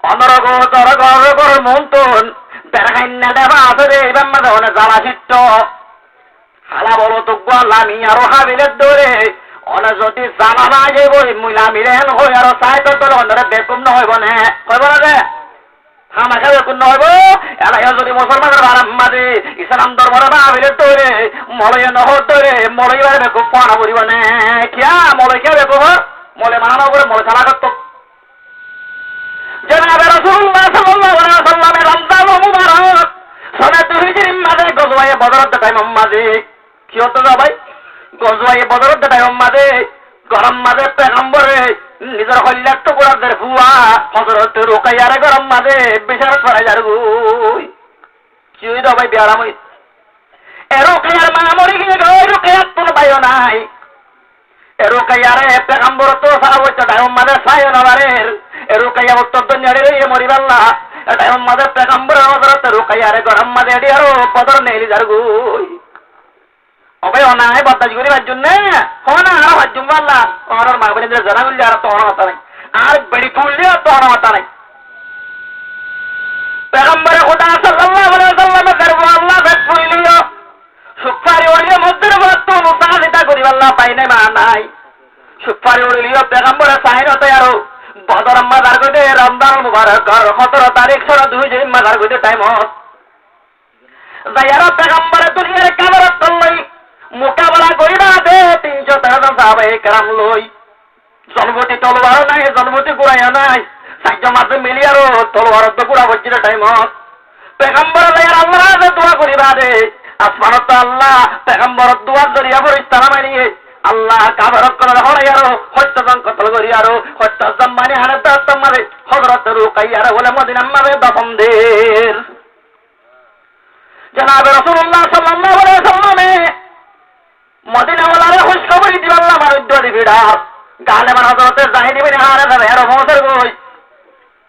অনরগ দরগর মন্তন বেড়াইনা দেবা আছে এইবার মাঝে অনেক জ্বালা চিত্ত হালা বলো তো গোয়ালামি আরো হাবিলের দৌড়ে অনেক যদি জ্বালা না যাইব মহিলা মিলেন হই আরো চাই তো তোর অন্যরা বেকুম নহইব না কইব না রে আমাকে বেকুম নহইব এলাই যদি মুসলমানের বারাম মাঝে ইসলাম দরবারে না হাবিলের দৌড়ে মলয় নহর দৌড়ে মলইবার বেকুম পানা করিব না কিয়া মলয় কে বেকুম মলে মানানো করে মলে চালা করত জনাবে রাসূলুল্লাহ সাল্লাল্লাহু আলাইহি ওয়াসাল্লামের রমজান মুবারক সনাত হিজরির মাঝে গজওয়ায়ে বদরের টাইম মাঝে কি হতো না ভাই গজওয়ায়ে বদরের টাইম মাঝে গরম মাঝে পেগম্বরে নিজের হল্লার টুকরাদের হুয়া হযরত রুকাইয়ার গরম মাঝে বিশারত করা যার গুই কি হইতো ভাই বিয়ারাম হই এ রুকাইয়ার মা মরি গিয়ে গই রুকাইয়ার কোনো ভাইও নাই এ রুকাইয়ারে পেগম্বর তো সারা হইতো টাইম মাঝে সাইও না বারের এ রুকাইয়া উত্তর দুনিয়ারে রে মরিবাল্লা টাইম মাঝে পেগম্বর হযরত রুকাইয়ারে গরম মাঝে এডি আরো বদর নেলি যার গুই অবে অনায় বদাজ করিবার জন্য হনা আর হাজুম আল্লাহ ওর মা বলে জানা মিল আর তো হতা নাই আর বড়ি ফুললে তো হতা নাই পেগম্বর খোদা সাল্লাল্লাহু আলাইহি ওয়াসাল্লাম করব আল্লাহ বেশ ফুলিও সুফারি ওলিয়ে মধ্যের বস্তু মুসাহিদা করি আল্লাহ পাই নাই মা নাই সুফারি ওলিয়ে পেগম্বর সাইন হতে আরো বদর মাদার গদে রমজান মুবারক 17 তারিখ 2 জিন মাদার গদে টাইম যায়ারা পেগম্বর দুনিয়ার কাবরত করলই মোকাবেলা করিবা দে 300 সাহাবায়ে কেরাম লই জনবতী তলোয়ার নাই জনবতী গুড়াইয়া নাই সাহায্য মাঝে মিলিয়ারও তলোয়ার তো গুড়া বজ্জির টাইমত পেগম্বর যায়ার আল্লাহ দোয়া করিবা দে আসমানত আল্লাহ পেগম্বর দোয়ার জরিয়া ফেরেশতা মানিয়ে আল্লাহ কাবরত করার হড়াইয়ারো হত্য কতল করিয়ারো হত্য জাম্মানি হানাত তামারে হযরত রুকাইয়ার বলে মদিনা মারে দফনদের জনাবে রাসূলুল্লাহ সাল্লাল্লাহু আলাইহি ওয়াসাল্লামে মদিনা ওয়ালারে খুশখবরি দিবাল্লাহ মারুদ্দ দিবিড়া গালে মান হযরতে জাহিদ ইবনে হারেসা এর ফসর কই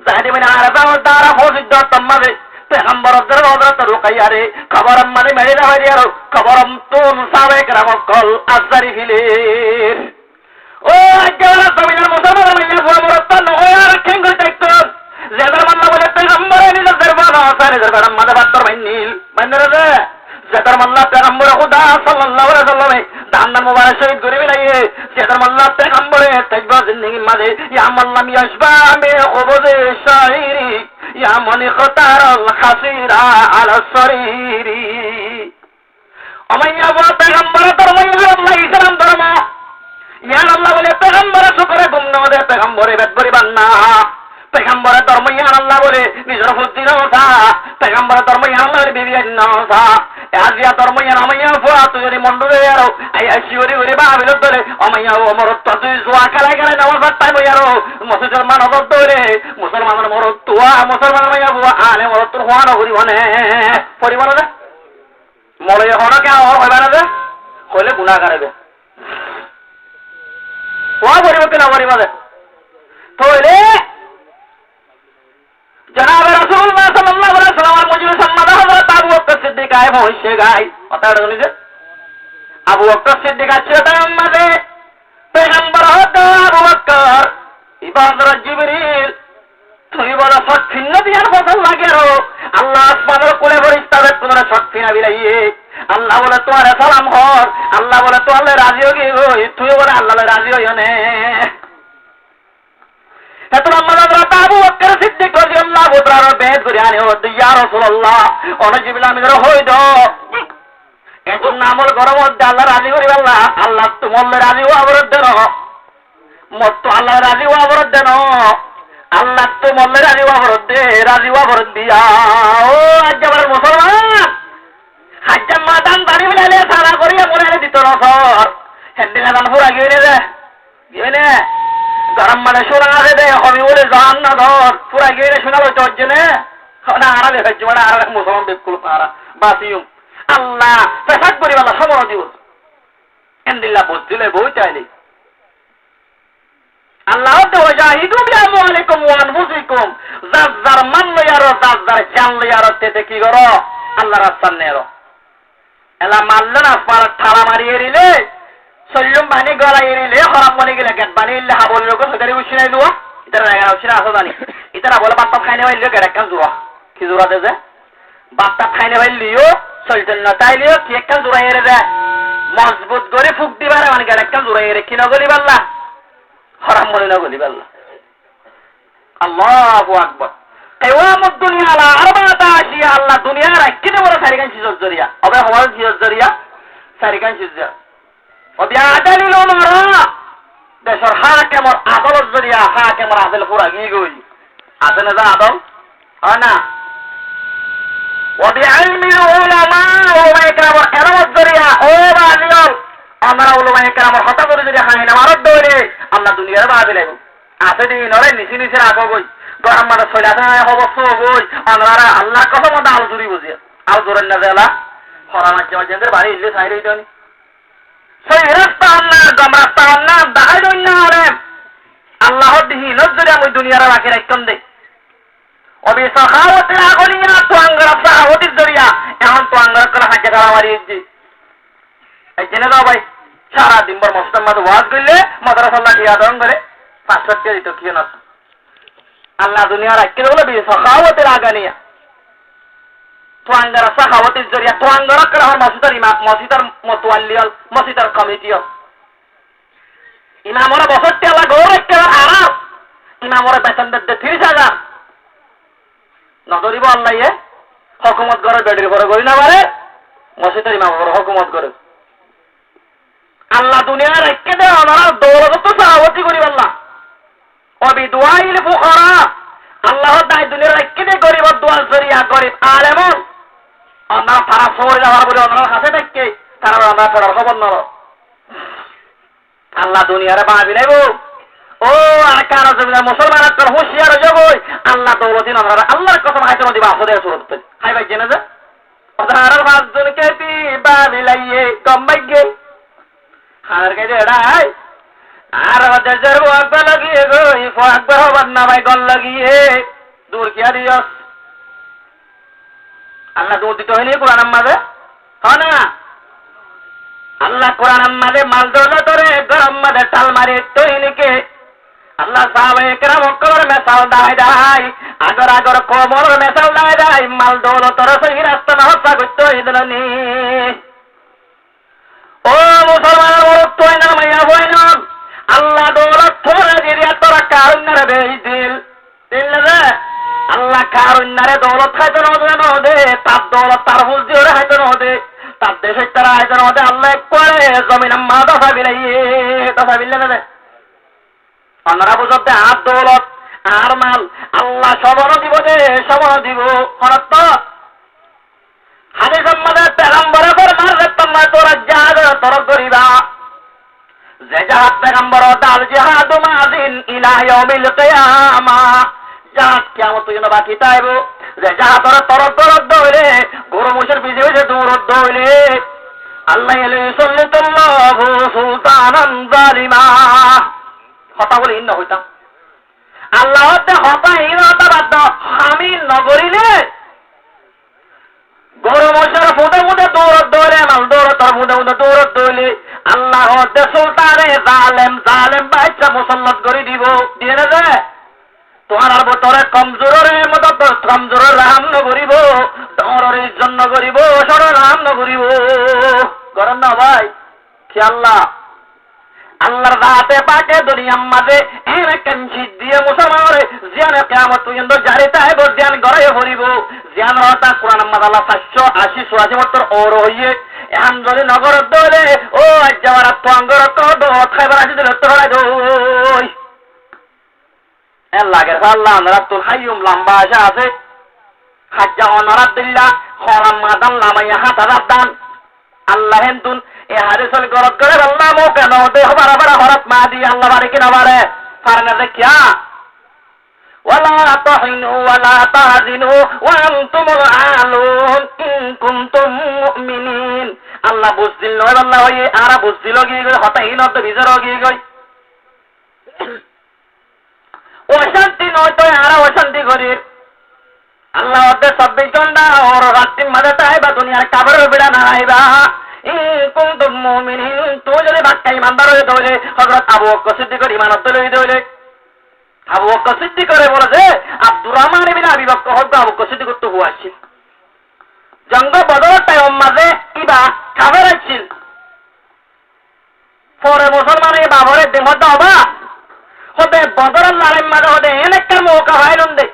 জাহিদ ইবনে হারেসা তারা ফসিদ্দ তামারে পেগম্বর হযরত রুকাইয়ারে খবরম মানে মেরে না হইয়ারো খবরম তুন সাবে کرام কল আজরি ফিলের ও আজকাল জমিনের মুসলমান মিলে বড় নয় আর কেঙ্গল দেখতো জেদার মাল্লা বলে পেগম্বর নিজের দরবার আসারে দরবার মাদা বাত্তর বাইনিল মানে জেদার মাল্লা পেগম্বর খোদা সাল্লাল্লাহু আলাইহি ওয়াসাল্লামে দান মুবারক শহীদ করিবে লাগে জেদার মাল্লা পেগম্বরে তাজবা জিন্দেগি মাঝে ইয়া মাল্লাম ইয়াশবা মে খুবুজে শাইরি ইয়া মনি খতার আল খাসিরা আলা শরীরি আমাইয়া বলে পেগম্বর ধর্ম আল্লাহ ইসলাম ধর্ম ইয়া আল্লাহ বলে পেগম্বর শুকরে গুমনা দে পেগম্বরে বেদবরি বান্না পেগম্বর ধর্ম ইয়া আল্লাহ বলে নিজের ফুদ্দি নসা পেগম্বর ধর্ম ইয়া আল্লাহর বিবি নসা আজিয়া ধর্ম ইয়া আমাইয়া ফুয়া তুই মন্ডলে আরো আইয়া শিওরি ওরে বাবিল দলে আমাইয়া ওমর তুই জোয়া খেলা খেলা নামাজ টাইম ইয়ারো মুসলমান হদ দলে মুসলমানের মর তুয়া মুসলমান মাইয়া বুয়া আলে মর তুর হুয়া না করিবনে পরিবার না মলে হনকে হইবা না যে হইলে গুণা কারবে ওয়া বলিব কিনা বলিব যে তাহলে জনাব রাসূলুল্লাহ সাল্লাল্লাহু আলাইহি ওয়াসাল্লাম মজলিস সম্মাদ হযরত আবু বকর সিদ্দিক আয় বসে গায় কথা বলি যে আবু বকর সিদ্দিক আছে তার মাঝে পয়গম্বর হতো আবু বকর ইবাদত জিবরিল তুই বড় সৎফিন্ন দিয়ার ফসল লাগে রো আল্লাহ আসমানের কোলে ফেরেশতাদের তোমরা সৎফিনা বিলাইয়ে আল্লাহ বলে তোমার সালাম হর আল্লাহ বলে তো আল্লাহ রাজি হই তুই বলে আল্লাহ রাজি হইও নে এত হযরত আবু বকর সিদ্দিক রাদিয়াল্লাহু তাআলা বেদ করে আনে ও ইয়া রাসূলুল্লাহ অনজিবিল আমি হই দো এখন আমল গরম মধ্যে আল্লাহ রাজি করি আল্লাহ আল্লাহ তোমার রাজি হওয়া অবরোধ দেন মত আল্লাহ রাজি হওয়া অবরোধ দেন আল্লাহ তো মল্লে রাজি অবরোধ দে রাজি অবরোধ দিয়া ও আজ আমার মুসলমান হাজ্জাম মাদান বাড়ি মিলালে সারা করিয়া মনে দিত নসর হেন্দিনা দান পুরা গিয়ে নে গিয়ে নে গরম মানে শোনা আছে দে হবি বলে জান না ধর পুরা গিয়ে শোনালো চর্যে নে না আড়া লেখা জোড়া আর মুসলমান বিকুল পারা বাসিউম আল্লাহ পেশাক করি আল্লাহ সমর দিব হেন্দিল্লা বুঝলে বই চাইলি আল্লাহ তো জাহিদু বিআমওয়ালিকুম ওয়া আনফুসিকুম যার মান লয়ারো যার জান লয়ারো তেতে কি করো আল্লাহর রাস্তা নেরো এলা মারলে না পার ঠাড়া মারিয়ে দিলে সল্লুম বানি গলা এরিলে হরাম মনে গেলে গেট বানিলে হাবল লোক সদারি উছিনাই দুয়া ইতারা রাগা উছিনা আসো জানি ইতারা বলে বাত্তা খাইনে হইলে গেট একখান জুয়া কি জুয়া দে যে বাত্তা খাইনে হইলিও সলতেন না তাইলিও কি একখান জুয়া এরে দে মজবুত করে ফুক দিবারে মানে গেট একখান জুয়া এরে কি না গলি বাল্লা হরাম মনে না গলি বাল্লা আল্লাহু আকবার কিয়ামত দুনিয়া আলা আরবাতা আশিয়া আল্লাহ দুনিয়ার কিনে বড় সারিগান সিজর জরিয়া অবে হওয়ার সিজর জরিয়া সারিগান সিজর وبعدل الأمراء দেশর হাকেমর আদালত জরিয়া হাকেমর আদাল পুরা গিয়ে গই আছে না আদল হয় না وبعلم العلماء ওলামা ইকরামর এলামত জরিয়া ও বাজিল আমরা ওলামা ইকরামর হতা করে যদি হাই না মারদ দৌড়ে আল্লাহ দুনিয়ার বাদে লাগো আছে দিন নরে নিচে নিচে রাখো গই গরম মানে সইলাতে হবস গই আমরা আল্লাহ কথা মতো আল জুরি বুঝিয়া আল জোরেন না দেলা হরা মাঝে মাঝে বাড়ি ইল্লে সাইরে দিনি সেই রাস্তা আল্লাহ দম রাস্তা আল্লাহ দাহাই দই না রে আল্লাহ দিহি নজরে আমি দুনিয়ার রাখে রাখতাম দে অবি সাখাওয়াতে আগলিয়া তো আঙ্গরা সাহাওয়াতির জরিয়া এখন তো আঙ্গরা করা হাজে ধরা মারিয়েছি এই জেনে দাও ভাই সারা দিন বর মুসলমান ওয়াজ করলে মাদ্রাসা লাগিয়া দন করে 500 টাকা দিত কি না আল্লাহ দুনিয়া রাখতে বলে বি সাখাওয়াতের আগানিয়া তো আঙ্গরা সাখাওয়াতির জরিয়া তো আঙ্গরা করা মসজিদের ইমাম মসজিদের মুতাওয়াল্লিয়াল মসজিদের কমিটিও ইমামরা বসতে আল্লাহ গৌর একটা আরাম ইমামরা বেতন দিতে 30,000 নজরিব আল্লাহ ইয়ে হুকুমত করে বেডের পরে করি না পারে মসজিদের ইমাম হুকুমত করে আল্লাহ দুনিয়ার রেখে দেয় ওনারা দৌলত তো সাহাবতি করি আল্লাহ অবি দুআইল ফুকারা আল্লাহ দাই দুনিয়ার রেখে দেয় গরিব দোয়া জরিয়া গরিব আলেম ওনারা তারা সরে যাওয়ার বলে ওনারা কাছে দেখে তারা ওনারা তার খবর নর আল্লাহ দুনিয়ারে বানাবি নাইব ও আর কার জমিনে মুসলমান একটা হুঁশিয়ার জগই আল্লাহ দৌলতি নজর আল্লাহর কসম হাইতে নদী বাসরে সুরত হাই ভাই জেনে যা ওদার ফাজুন কেতি বাবিলাইয়ে কম্বাইগে হার কে দেড়াই আর ওদের ওয়াক লাগিয়ে গই ফাকবার হবার না ভাই গল লাগিয়ে দূর কিয়া দিয়স আল্লাহ দূর দিতে হয়নি কোরআন মাঝে হয় না আল্লাহ কোরআন মাঝে মাল দৌলতরে গরম মাঝে টাল মারে তৈনিকে আল্লাহ সাহাবায়ে কেরাম কবর মেসাল দাই আগর আগর কবর মেসাল দাই মাল দৌলতর সহি রাস্তা না হত্যা করতে হইদনি ও মুসলমান বলতো না মাইয়া বইন আল্লাহ দৌলত তোরা দিরিয়া তোরা কারুন্নারে বেইদিল দিল্লা আল্লাহ কারুন্নারে দৌলত খাইতে না দে তার দৌলত তার হুজ দিয়ে খাইতে না দে তার দেশে তারা আইতে না দে আল্লাহ করে জমিন আম্মা দফা বিলাই না ওনারা বুঝতে আর দৌলত আর মাল আল্লাহ সবর দিব দে সবর দিব হরত হাদিস সম্মানে পেগম্বরে ফরমান রাখতাম না তোরা জাহাদ তর করিবা যে জাহাদ পেগম্বর দাল জিহাদ মাযিন ইলা ইয়াউমিল কিয়ামা জাহাদ কিয়ামত পর্যন্ত বাকি থাকবে যে যাহা তোরা তরদ তরদ হইলে গরু মুসের পিছে পিছে দৌড় হইলে আল্লাহ সাল্লাল্লাহু সুলতানান জালিমা কথা বলে ইন্ন হইতাম আল্লাহ হতা বাধ্য আমি নগরিলে গরু মুসের ফুটে ফুটে দৌড়ে মাল দৌড় তোর ফুটে ফুটে দৌড়ে আল্লাহ সুলতানে জালেম জালেম বাচ্চা মুসল্লত করে দিব দিয়ে না যে তোমার আর তোরে কমজোরের মতো তোর কমজোরের রাম নগরিব তোর ইজ্জত নগরিব সর রাম নগরিব করেন না ভাই খেয়াল্লাহ আল্লাহর রাতে পাকে দুনিয়ার মাঝে এনে কাঞ্চি দিয়ে মুসলমানরে জিয়ানে কিয়ামত পর্যন্ত জারি তাইব জিয়ান গড়াইয়ে ভরিব জিয়ান হতা কোরআন মাদালা 580 84 বছর ওর হইয়ে এখন যদি নগর দলে ও আজ যাওয়ার তোঙ্গর কদ খাইবার আসি দিলে তোরা দই লাগের আল্লাহ রাতুল হাইয়ুম লম্বা আশা আছে হাজ্জা অনারাত দিল্লাহ খলাম মাদান লামাইয়া হাতারাত দান আল্লাহ হেন্তুন এ হাদিসল গরত করে আল্লাহ মো কেন দে হবারা বড় হরত মা দি আল্লাহ বারে কিনা বারে ফারনা দেখিয়া ওয়ালা তাহিনু ওয়ালা তাহজিনু ওয়া আনতুমুল আলুন ইন কুনতুম মুমিনিন আল্লাহ বুঝদিল নয় আল্লাহ হই আরা বুঝদিল গই হতাইন তো ভিজর গই গই অশান্তি নয় তো আরা অশান্তি করি আল্লাহ ওদের 24 ঘন্টা ওর রাত্রির মাঝে তাইবা দুনিয়ার কাবরের বিড়া না আইবা কুনতুম মুমিনিন তো যদি বাক্কা ইমানদার হয়ে দইলে হযরত আবু বকর সিদ্দিকের ইমানত লই দইলে আবু বকর সিদ্দিকের বলে যে আব্দুর রহমান ইবনে আবি বকর হযরত আবু বকর সিদ্দিক তো হুয়াছিল জঙ্গ বদরের টাইম মাঝে ইবা কাফের ছিল পরে মুসলমানের বাবরে দেমত হবা হতে বদরের লড়াই মাঝে হতে এনেকার মৌকা হইলুন দে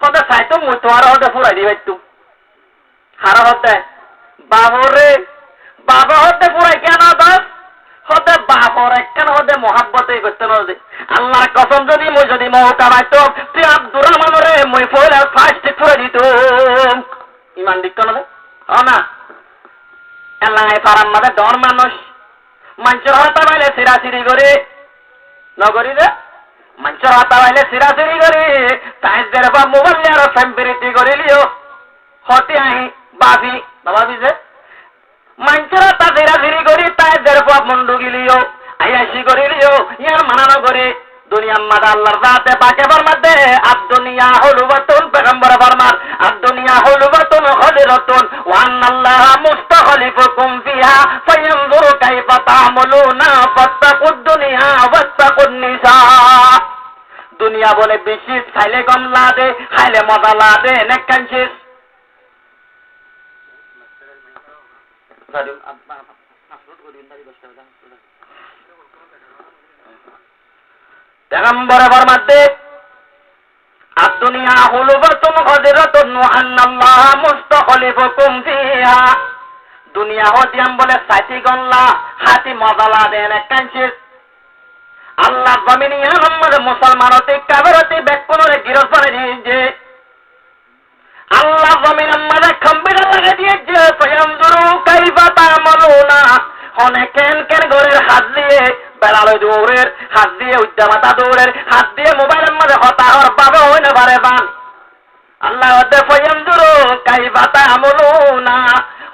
হতে সাইতো মুতওয়ার হতে ফুরাই দিবে একটু হারা হতে বাবরে বাবা হতে পুরাই কেন দশ হতে বাবর কেন হতে মহাব্বতে করতে নদী আল্লাহর কসম যদি মই যদি মৌকা পাইতো তুই আব্দুর রহমানরে মই ফয়লা ফার্স্ট করে দিত ইমান দিক না না এলাই ফারাম মাঝে ডর মানুষ মঞ্চের হাতা পাইলে সিরাসিরি করে নগরী রে মঞ্চের হাতা পাইলে সিরাসিরি করে তাইদের বা মোবাইল আর ফ্যাম্পিরিটি করে লিও হতে আহি বাবি বাবি যে মঞ্চের হাতা সিরাসিরি করে তাইদের বাপ মন্ডু গিলিও আইয়াসি করে লিও ইয়ার মানানো করে দুনিয়ার মাদা আল্লাহর রাতে পাকে ফরমাতে আদ-দুনিয়া হুলুবাতুন পেগম্বর ফরমান আদ-দুনিয়া হুলুবাতুন খলিরাতুন ওয়া আন্নাল্লাহা মুস্তাখলিফুকুম ফিহা ফায়ানজুরু কাইফা তা'মালুনা ফাত্তাকুদ দুনিয়া ওয়াত্তাকুন নিসা দুনিয়া বলে বেশি খাইলে কম লাগে খাইলে মজা লাগে নেকানছিস পেগম্বরে ফরমাতে আদ-দুনিয়া হুলুবাতুন খলিরাতুন ওয়া আন্নাল্লাহা মুস্তাখলিফুকুম ফিহা দুনিয়া হদিয়াম বলে সাইতি গল্লা হাতি মজালা দেন কাঞ্চিস আল্লাহ জমিনে আমাদের মুসলমানতে কাবেরতে বেকুনরে গিরফ করে দিয়েছে আল্লাহ জমিন আমাদের খম্বির লাগা দিয়েছে ফায়ানজুরু কাইফা তা'মালুনা অনেক কেন কেন ঘরের হাত দিয়ে বেড়ালো দৌড়ের হাত দিয়ে উদ্যামাতা দৌড়ের হাত দিয়ে মোবাইলের মধ্যে হতাহর বাবা হই না পারে বান আল্লাহ ওদের ফায়ানজুরু কাইফা তা'মালুনা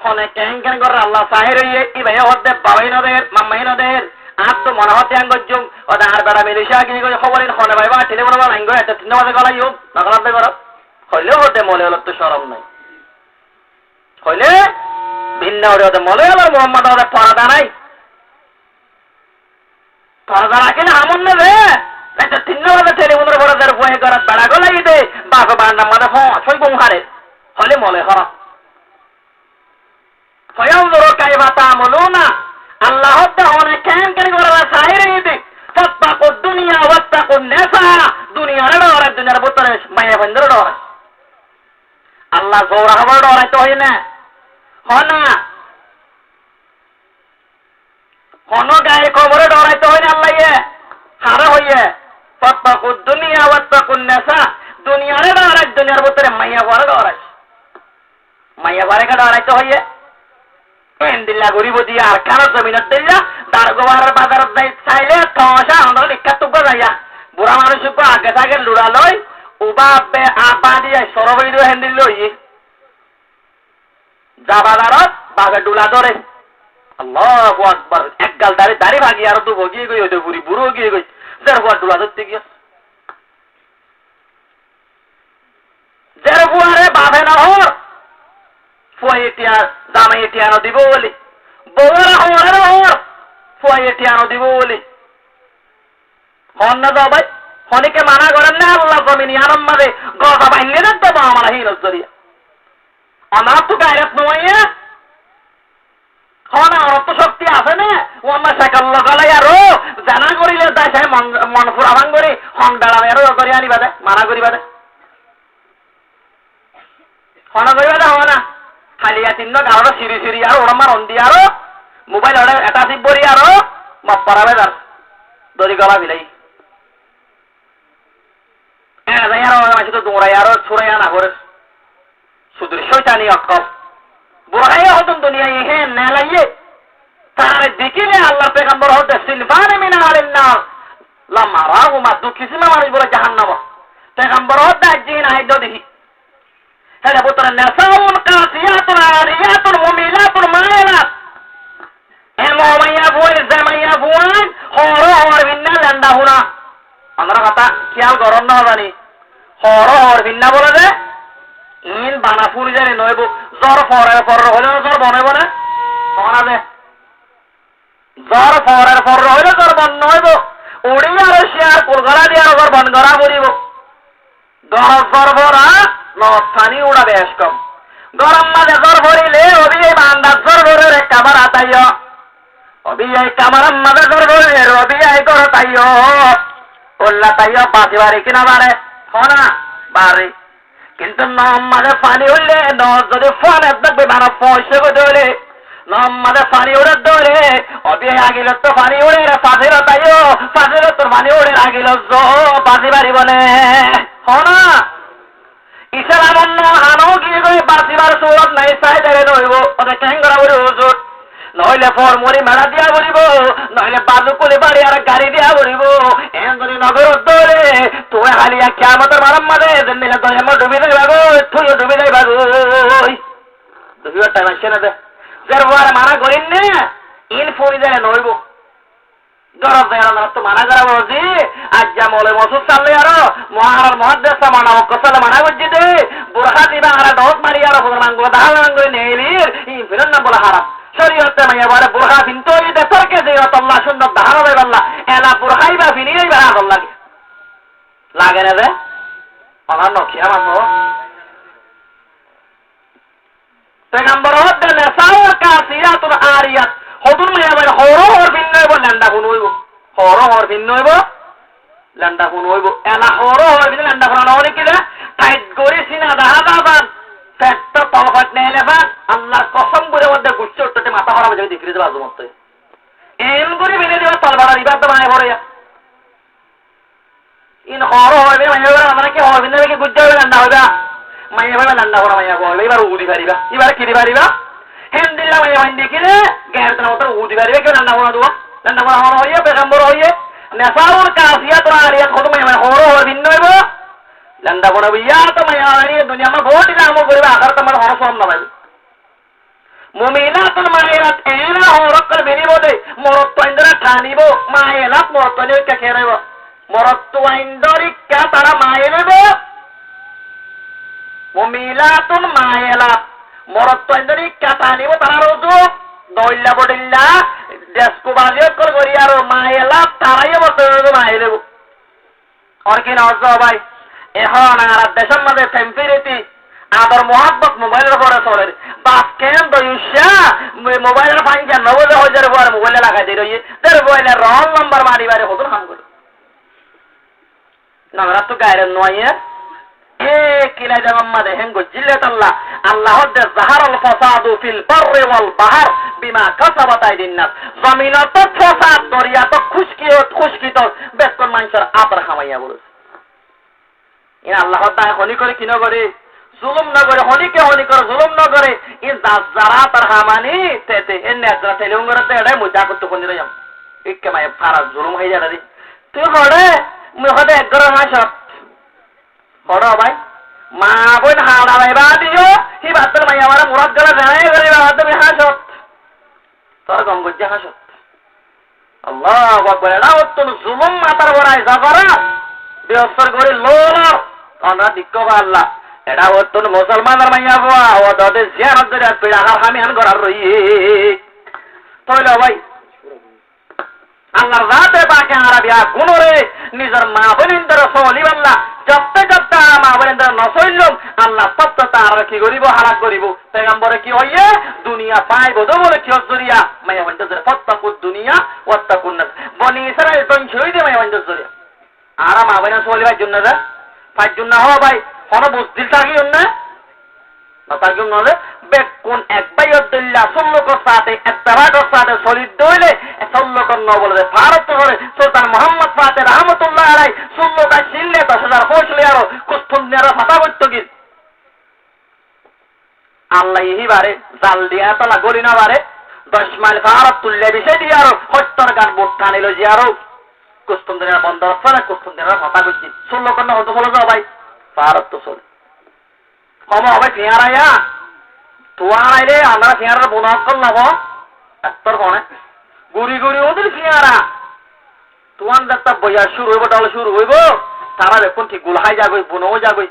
অনেক কেন কেন ঘরের আল্লাহ সাহের ইবাই ওদের বাবাই নদের মাম্মাই নদের আর তো মনে হতে আঙ্গজুম ওদের আর বেড়া মিলিশা কি করে খবরের হনে ভাই বা ছেলে বড় আঙ্গ এটা তিন মাসে গলাইও নগলাতে করো হইলেও হতে মলে হলো তো শরম নাই হইলে ভিন্ন ওদের মলে হলো মোহাম্মদ ওদের পরাদা নাই পরাদা রাখে না আমন নেবে একটা তিন মাসে ছেলে বড় বড়দের বয়ে করার বেড়া গলাই দে বাপ বান্না মানে ছয় বং হারে হলে মলে হরা ফয়াউজুরু কাইফা তা'মালুনা আল্লাহ অনেক কেন কেন করে সাইরে দিতে ফাত্তাকুদ দুনিয়া ওয়াত্তাকুন নিসা দুনিয়ার ডর দুনিয়ার ভিতরে মায়া বন্ধের ডর আল্লাহ জোরা হবার ডরাইতে হয় না হনা হন গায়ে কবরে ডরাইতে হয় না আল্লাহ হারা হইয়ে ফাত্তাকুদ দুনিয়া ওয়াত্তাকুন নিসা দুনিয়ার ডর দুনিয়ার ভিতরে মায়া ভরে ডরাই মায়া ভরে কা ডরাইতে হইয়ে দিল্লা গরিব দিয়া আর কারো জমিনত দিল্লা তার গোবার বাজার চাইলে তসা আমাদের লিখা টুকো যাইয়া বুড়া মানুষ আগে থাকে লুড়া লই উবা আপা দিয়ে আই সরবই দিও হ্যান্ডিল লইয়ে যা বাজারত বাগে ডুলা ধরে আল্লাহু আকবার এক গাল দাড়ি ভাগি আর তো ভগিয়ে গই ওদের বুড়ি বুড়ো গিয়ে গই যার হুয়া ডুলা ধরতে গিয়ে যার হুয়ারে বাঁধে না হর ফুয়াই টিয়া জামাই টিয়ানো দিব বলি বউরা হরে হর ফুয়াই টিয়ানো দিব বলি হন না যাও ভাই হনিকে মানা করেন না আল্লাহ জমিনি আনম মাঝে গদা বাইলে না দেবো আমার হিরত জরিয়া আমার তো গায়রাত নয় হন আমার তো শক্তি আছে না ও আমার সাইকেল লগালাই আরো জানা করিলে তাই সে মন ফুরাবান করি হন দাঁড়াবে আরো করি আনি বাদে মানা করি বাদে হন করি বাদে হওয়া না খালিয়া চিহ্ন গাড়ো সিঁড়ি আরো ওরমার অন্দি আরো মোবাইল ওরে এটা চিপবরি আরো মত পড়াবে তার দড়ি গলা বিলাই দৌড়াই আরো ছুড়াই না করে শুধু শৈতানি অক্ষম বুড়াই হতন দুনিয়ায় হ্যাঁ নেলাইয়ে তার দেখিলে আল্লাহ পেগম্বর হতে সিলভানে মিনা আলিল্লাহ লামারাহু মা দুঃখিসিমা মানুষ বলে জাহান্নাম পেগম্বর হতে জিন আইদ দেখি হ্যাঁ পুত্র নাসাউন কাসিয়াতুন আরিয়াতুন মুমিলাতুন মাইলাত এমো মাইয়া বুই জামাইয়া বুই হর বিন্না লান্ডা হুনা আমরা কথা খেয়াল করন না জানি হর বিন্না বলে যে ইন বানা ফুরি জানি নইব জ্বর ফর হলে জ্বর বনাইব না মনা যে জ্বর ফর হইলে জ্বর বন নইব উড়ি আর শিয়ার কুলগলা দিয়ে আর জ্বর বন করা করিব গরম জ্বর ভরা নথানি উড়া বেশ কম গরম মাঝে জ্বর ভরিলে অবি এই বান্দার জ্বর ভরে রে কামার আতাইয় অবি এই কামার মাঝে জ্বর ভরে রবি এই করো তাইয় উল্লা তাইয় পাশি বাড়ি কিনা বাড়ে হনা বাড়ি কিন্তু নমাদে পানি উঠলে যদি ফোন দেখবে বারো পয়সা ধরে নমাদে পানি উড়ে ধরে অবি আগিল তো পানি উড়ে পাশির তাইও পাশির তোর পানি উড়ে আগিল পাশি বাড়ি বলে হনা ইসলাম অন্য আনো গিয়ে গই বাঁচিবার সুরত নাই চাই দেবে নইব ওদের ক্যাঙ্গরা বলে হুজুর নইলে ফরমরি মেলা দিয়া বলিব নইলে বালুকুলি বাড়ি আর গাড়ি দিয়া বলিব এমনি নগর দৌড়ে তুই হালিয়া কিয়ামতের মারাম মারে নিলে তো এমন ডুবি যাইবা গো তুইও ডুবি যাইবা গো ডুবিবার টাইম আসছে না দে যার বুয়ারে মানা করিন নে ইন ফুরি যায় নইব গরব দেয় তো মানা করা বলছি আজ যা মলে মসুদ চাললে আরো মহারার মহাদেশ মানা অক্কসালে মানা করছি দে বুড়া দিবা আর ডোজ মারি আর মাঙ্গুলো দাহাল মাঙ্গুলো নেইলির ই ফিরেন না বলে হারাম শরীয়তে মাইয়া বলে বুড়া কিন্তু ওই দেশরকে যে আল্লাহ সুন্দর দাহাল হবে আল্লাহ এলা বুড়াই বা ফিনিই বা আদল লাগে লাগে না রে আমার নখিয়া মানো পেগম্বর হতে নেসাউর কাসিয়াতুন আরিয়াত হদুন মাইয়া বলে হর ভিন্ন হইব ল্যান্ডা কোন হইব হর ভিন্ন হইব ল্যান্ডা কোন হইব এলা হর ভিন্ন ল্যান্ডা কোন না অনেক কিনা টাইট করে সিনা দাহা দাবান পেটটা তলফাট নেলে বা আল্লাহ কসম করে মধ্যে গুচ্ছ উঠতে মাথা হরাবে যদি দেখে দেবা আজমত এম করে বেঁধে দেবা তলবাড়া দিবা তো মায়ে ভরে ইন হর হবে মাইয়া বলে আমরা কি হর ভিন্ন কি গুচ্ছ হবে ল্যান্ডা হইবা মাইয়া বলে ল্যান্ডা করা মাইয়া বলে এবার উদি পারিবা এবার কিরি পারিবা হেন দিল্লা মাইয়া মাইন দেখিলে গ্যারতনা মতো উদি পারিবা কেউ ল্যান্ডা করা দেবো ল্যান্ডা করা হওয়া হইয়া পেগম্বর হইয়ে নেশাউর কাসিয়াত আরিয়াত হতো মাইয়া হর ভিন্ন হইব ল্যান্ডা করা বইয়া তো মাইয়া দুনিয়া আমার ভোট দিলে আমল করিবা আকার তোমার হর সম না ভাই মুমিনাতুন মাইয়াত এনা হরকল বেরি বলে মরত ইন্দরা ঠানিব মাইয়াত মরত নে কে কেরাইব মরত ইন্দরি কা তারা মাইলেব মুমিনাতুন মাইয়াত মরত ইন্দরি কা টানিব তারা রোজু দইল্লা বডিল্লা দেশকু বাজিও করি আর মাইয়াত তারাই মতো মাইলেব আর কি না ভাই এখন আর দেশের মধ্যে টেম্পারেটি আবার মোহাব্বত মোবাইলের পরে চলে বাপ কেন দইসা মোবাইলের ফাইন নবলে হাজার পরে মোবাইলে লাগাই দিয়ে রইয়ে তার মোবাইলের রং নাম্বার মারি বারে হতো কাম করে না তো গায়ের নয় এ কিলা জামাম্মা দেখেন গো জিল্লাতাল্লাহ আল্লাহ দে জাহারাল ফাসাদু ফিল বাররি ওয়াল বাহর বিমা কাসাবাত আইদিন নাস জমিনত তো ফাসাদ দরিয়া তো খুশকি তো বেতন মানুষের আতর খামাইয়া বলেছে ইন আল্লাহ তাআলা হনি করে কিনো করে জুলুম না করে হনিকে হনি করে জুলুম না করে ইন যারা তার হামানি তেতে এন নেজরা তেলে উঙ্গরতে এডাই মুজা করতে কোন দিলাম ইক্কে মাই ফারা জুলুম হই যাড়ি তুই হড়ে মুই হদে একগর মাস হড় ভাই মা বোন হাওড়া ভাইবা দিও হি বাদল মাই আমার মুরাদ গলা জানাই করিবা তুমি হাসত তোর কম বুঝে হাসত আল্লাহু আকবার এটা অত্যন্ত জুলুম মাতার বড়াই জাগরা বিয়স্তর করে লোল আমরা দিক্ক আল্লাহ এটা অত্যন্ত মুসলমানের মাইয়া বাবা ও তাদের জিয়ারত করে পেড়া আমি আন করার রই তাহলে ভাই আল্লাহর রাতে বাকে আরাবিয়া গুণরে নিজের মা বোনেন্দ্র সলিবাল্লাহ জপ্তে জপ্তে মা বোনেন্দ্র নসইলম আল্লাহ সপ্তাহ তার কি করিব হারাক করিব পেগম্বরে কি হইয়ে দুনিয়া পাইব তো বলে কি জরিয়া মায়া বন্ধের ফত্তাকুদ দুনিয়া ওয়াত্তাকুন নাস বনি ইসরাইল তো ছই দে মায়া বন্ধের জরিয়া আর মা বোনের সলিবার জন্য রে ফাইজ জন্য হ ভাই কোন বুঝদিল থাকিও না তাকে নলে বেকুন এক বাইয়ুল্লাহ সুল্লুকর সাথে ইত্তেফাকর সাথে শরীর দইলে সুল্লুকর ন বলে ভারত করে সুলতান মোহাম্মদ ফাতে রহমাতুল্লাহ আলাই সুল্লুকা শিললে 10,000 হোসলে আর কুস্তুন্দিয়ার ফাতা করতে গিল আল্লাহ ইহি বারে জাল দিয়া তলা গলি না বারে 10 মাইল ভারত তুললে বিষয় দিয়া আর হত্তর গান বুট টানিল যে আর কুস্তুন্দিয়ার বন্দর আছে কুস্তুন্দিয়ার ফাতা করছি সুল্লুকর না হতো চলে যাও ভাই ভারত তো চলে কম হবে ফিয়ারাইয়া তোয়ার আইলে আমরা ফিয়ারা বোনাস করলাম এত্তর কনে গুড়ি গুড়ি ওদের ফিয়ারা তোয়ান যাত্রা বইয়া শুরু হইব তাহলে শুরু হইব তারা দেখুন ঠিক গুলহাই যাবে বোনও যাবে